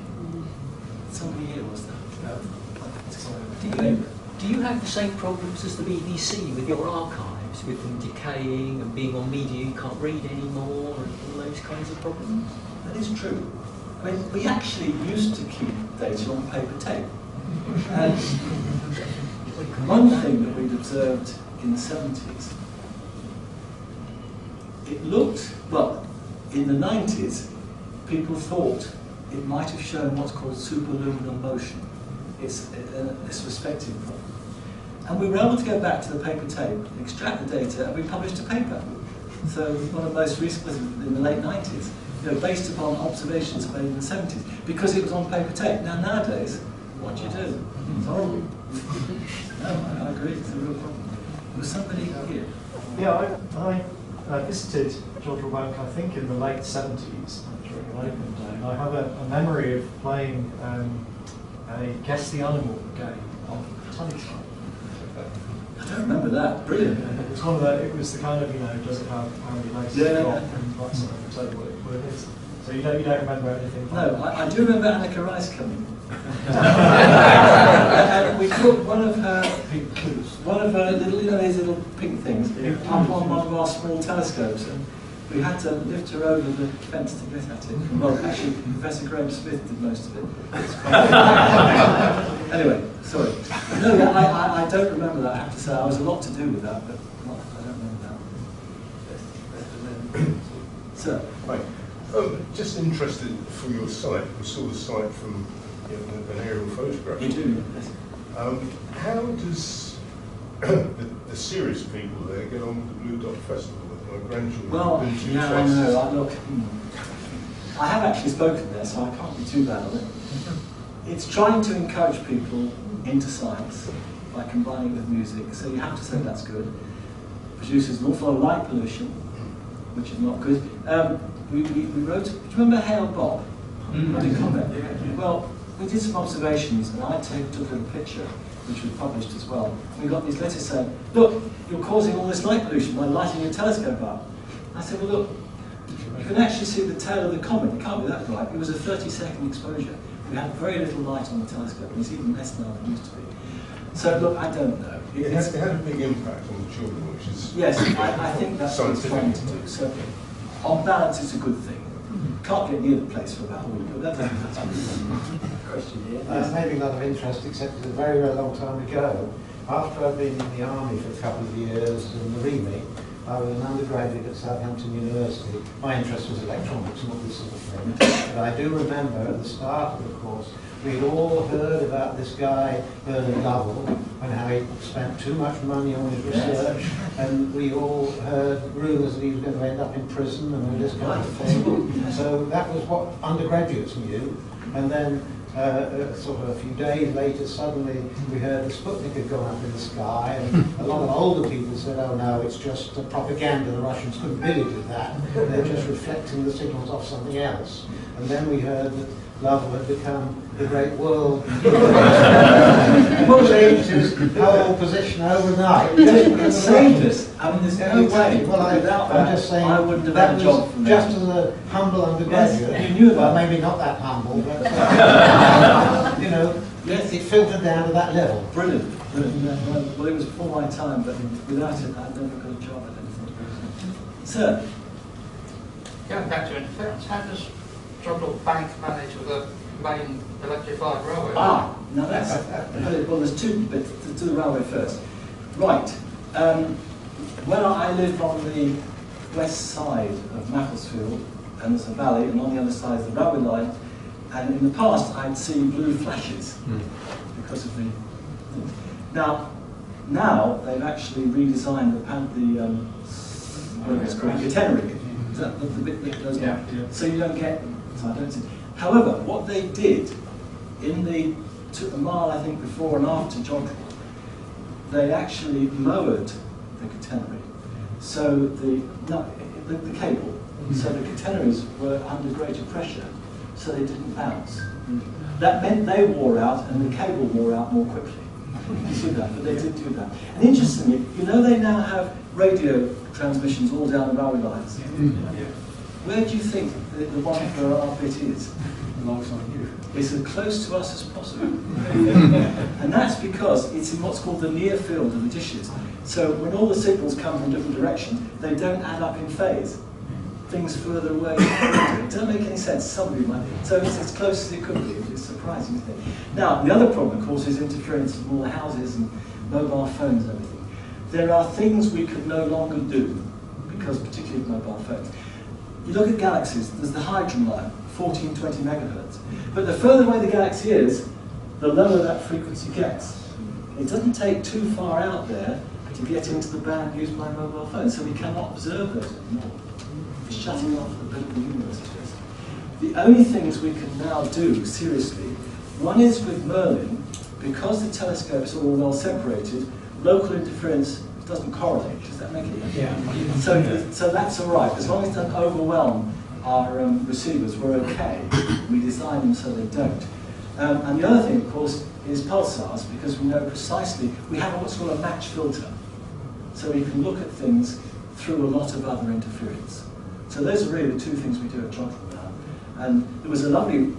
Somebody here was that. Do you have the same problems as the BBC with your archives, with them decaying and being on media you can't read anymore, and all those kinds of problems? That is true. I mean, we actually used to keep data on paper tape. And one thing that we'd observed in the 70s, it looked, well, in the 90s, people thought it might have shown what's called superluminal motion. It's a suspected problem. And we were able to go back to the paper tape, extract the data, and we published a paper. So one of the most recent was in the late 90s, you know, based upon observations made in the 70s, because it was on paper tape. Now nowadays, what do you do? It's horrible. No, I agree, it's a real problem. Was somebody here? Yeah, I visited Jodrell, I think in the late 70s, during an open day, and I have a memory of playing a Guess the Animal game on Teletype. I don't remember that. Brilliant. It was one of the, it was the kind of, you know, does it have how many legs it's got, and that sort of tell you what it is. So you don't remember anything? No, I do remember Annika Rice coming. And we put one of her little, you know, these little pink things up on one of our small telescopes, and we had to lift her over the fence to get at it. Well, actually, Professor Graham Smith did most of it. Anyway, sorry. No, I don't remember that, I have to say. I was a lot to do with that, but I don't remember that. Sir? Right. Just interested for your site, we saw the site from an aerial photograph. You do, yes. How does the serious people there get on with the Blue Dot Festival? My grandchildren Well, have been to yeah, twice. I know. I have actually spoken there, so I can't be too bad on it. It's trying to encourage people into science by combining it with music, so you have to say that's good. Produces an awful lot of light pollution, which is not good. We wrote, do you remember Hale Bob? Well, we did some observations, and I took a little picture, which was published as well. We got these letters saying, look, you're causing all this light pollution by lighting your telescope up. I said, well, look, you can actually see the tail of the comet. It can't be that bright. It was a 30-second exposure. We had very little light on the telescope, and it's even less now than it used to be. So, look, I don't know. It had a big impact on the children, which is... Yes, I think that's what it's trying to do. So, on balance, it's a good thing. Can't get near the place for about a week, but that's a good thing. question here. Maybe not of interest, except it's a very, very long time ago. After I'd been in the army for a couple of years in the Marine, I was an undergraduate at Southampton University. My interest was electronics and all this sort of thing. But I do remember at the start of the course, we'd all heard about this guy, Merlin Lovell, and how he spent too much money on his research, and we all heard rumours that he was going to end up in prison and all this kind of thing. So that was what undergraduates knew. And then sort of a few days later, suddenly we heard the Sputnik had gone up in the sky, and a lot of older people said, oh no, it's just propaganda, the Russians couldn't really do that, they're just reflecting the signals off something else. And then we heard that Lovell had become the great world changed his whole position overnight. It saved us. I mean, there's no way. Well, I'm just saying I wouldn't have that had a job from just as a humble undergraduate. Yes, you knew about well, maybe not that humble, but you know, yes, it filtered down to that level. Brilliant. Well, it was before my time, but without it, I'd never got a job at anything. Sir? Going back to interference, how does Jodrell Bank manage with a main electrified railway? Ah, now that's, well, there's two bits to the railway first. Right, when I lived on the west side of Macclesfield, and there's a valley, and on the other side is the railway line, and in the past I'd see blue flashes because of the things. Now they've actually redesigned the catenary. Is that the bit that goes on? So you don't get, so I don't see. However, what they did took a mile, I think, before and after Jodrell, they actually lowered the catenary. So the cable, so the catenaries were under greater pressure, so they didn't bounce. That meant they wore out and the cable wore out more quickly. You see that, but they did do that. And interestingly, you know they now have radio transmissions all down the railway lines. Where do you think the one for our bit is? Alongside you. It's as close to us as possible. And that's because it's in what's called the near field of the dishes. So when all the signals come from different directions, they don't add up in phase. Things further away. It doesn't make any sense. Somebody might. So it's as close as it could be. It's surprising, isn't it? Now, the other problem, of course, is interference from all the houses and mobile phones and everything. There are things we could no longer do, because particularly with mobile phones. You look at galaxies, there's the hydrogen line, 1420 megahertz. But the further away the galaxy is, the lower that frequency gets. It doesn't take too far out there to get into the band used by mobile phones, so we cannot observe those anymore. It's shutting off the political universe to us. The only things we can now do, seriously, one is with Merlin, because the telescopes are all well separated, local interference doesn't correlate. Does that make it? Yeah. So that's all right. As long as it doesn't overwhelm our receivers, we're okay. We design them so they don't. And the other thing, of course, is pulsars, because we know precisely, we have what's called a match filter. So we can look at things through a lot of other interference. So those are really the two things we do at Jodrell now. And there was a lovely,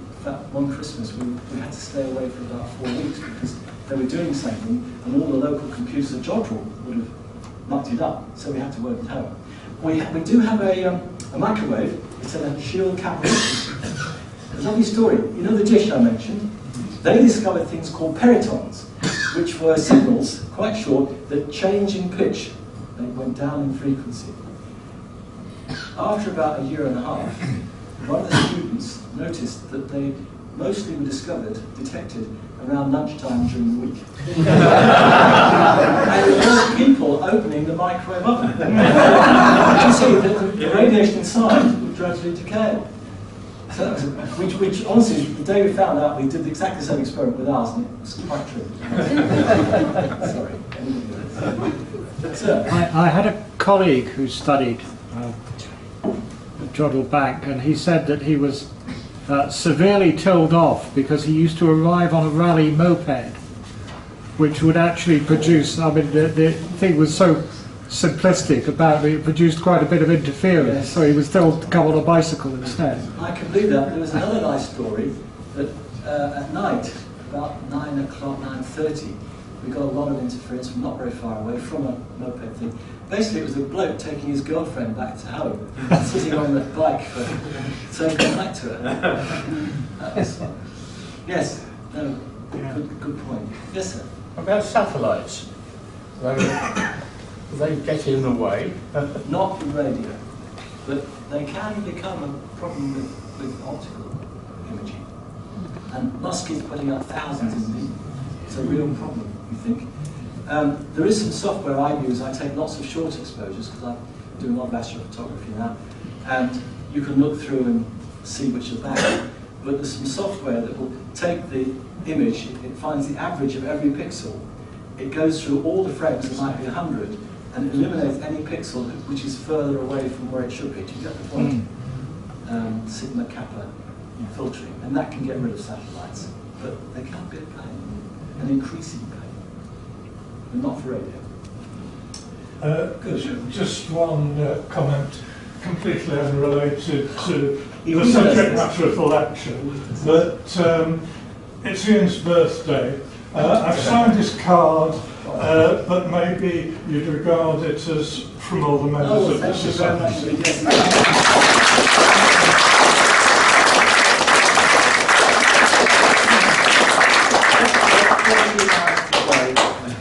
one Christmas, we had to stay away for about 4 weeks because they were doing something and all the local computers at Jodrell would have mucked it up, so we had to work at home. We do have a microwave. It's a Shield capital. A lovely story. You know the dish I mentioned? They discovered things called peritons, which were signals, quite short, that change in pitch. They went down in frequency. After about a year and a half, one of the students noticed that they mostly were detected around lunchtime during the week. And there were people opening the microwave oven. You see, the radiation inside would gradually decay. So, which honestly, the day we found out, we did exactly the same experiment with ours, and it was quite true. Sorry. I had a colleague who studied at Jodrell Bank, and he said that he was severely told off because he used to arrive on a rally moped, which would actually produce, I mean, the thing was so simplistic about it produced quite a bit of interference, yes. So he was told to come on a bicycle instead. I can believe that. There was another nice story that at night, about 9 o'clock, 9:30, we got a lot of interference from not very far away from a moped thing. Basically, it was a bloke taking his girlfriend back to home, sitting on the bike so he could come back to her. Yes. No, good point. Yes, sir. About satellites, they get in the way. Not with radio, but they can become a problem with optical imaging. And Musk is putting up thousands of them. It's a real problem, we think. There is some software I use. I take lots of short exposures because I'm doing a lot of astrophotography now. And you can look through and see which are bad. But there's some software that will take the image, it finds the average of every pixel. It goes through all the frames, there might be 100, and it eliminates any pixel which is further away from where it should be. Do you get the point? Sigma kappa filtering, and that can get rid of satellites. But they can be a pain, an increasing pain, but not for radio. Just one comment, completely unrelated to the subject matter of the lecture, but it's Ian's birthday. I've signed his card, but maybe you'd regard it as from all the members of the society.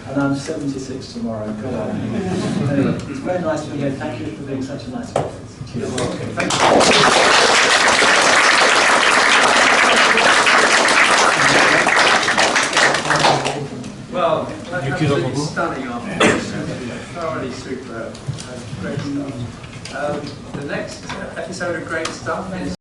And I'm 76 tomorrow. Anyway, it's very nice to be here. Thank you for being such a nice audience. Cheers. Thank you. Well, absolutely stunning afternoon, thoroughly superb, great stuff. The next episode of Great Stuff is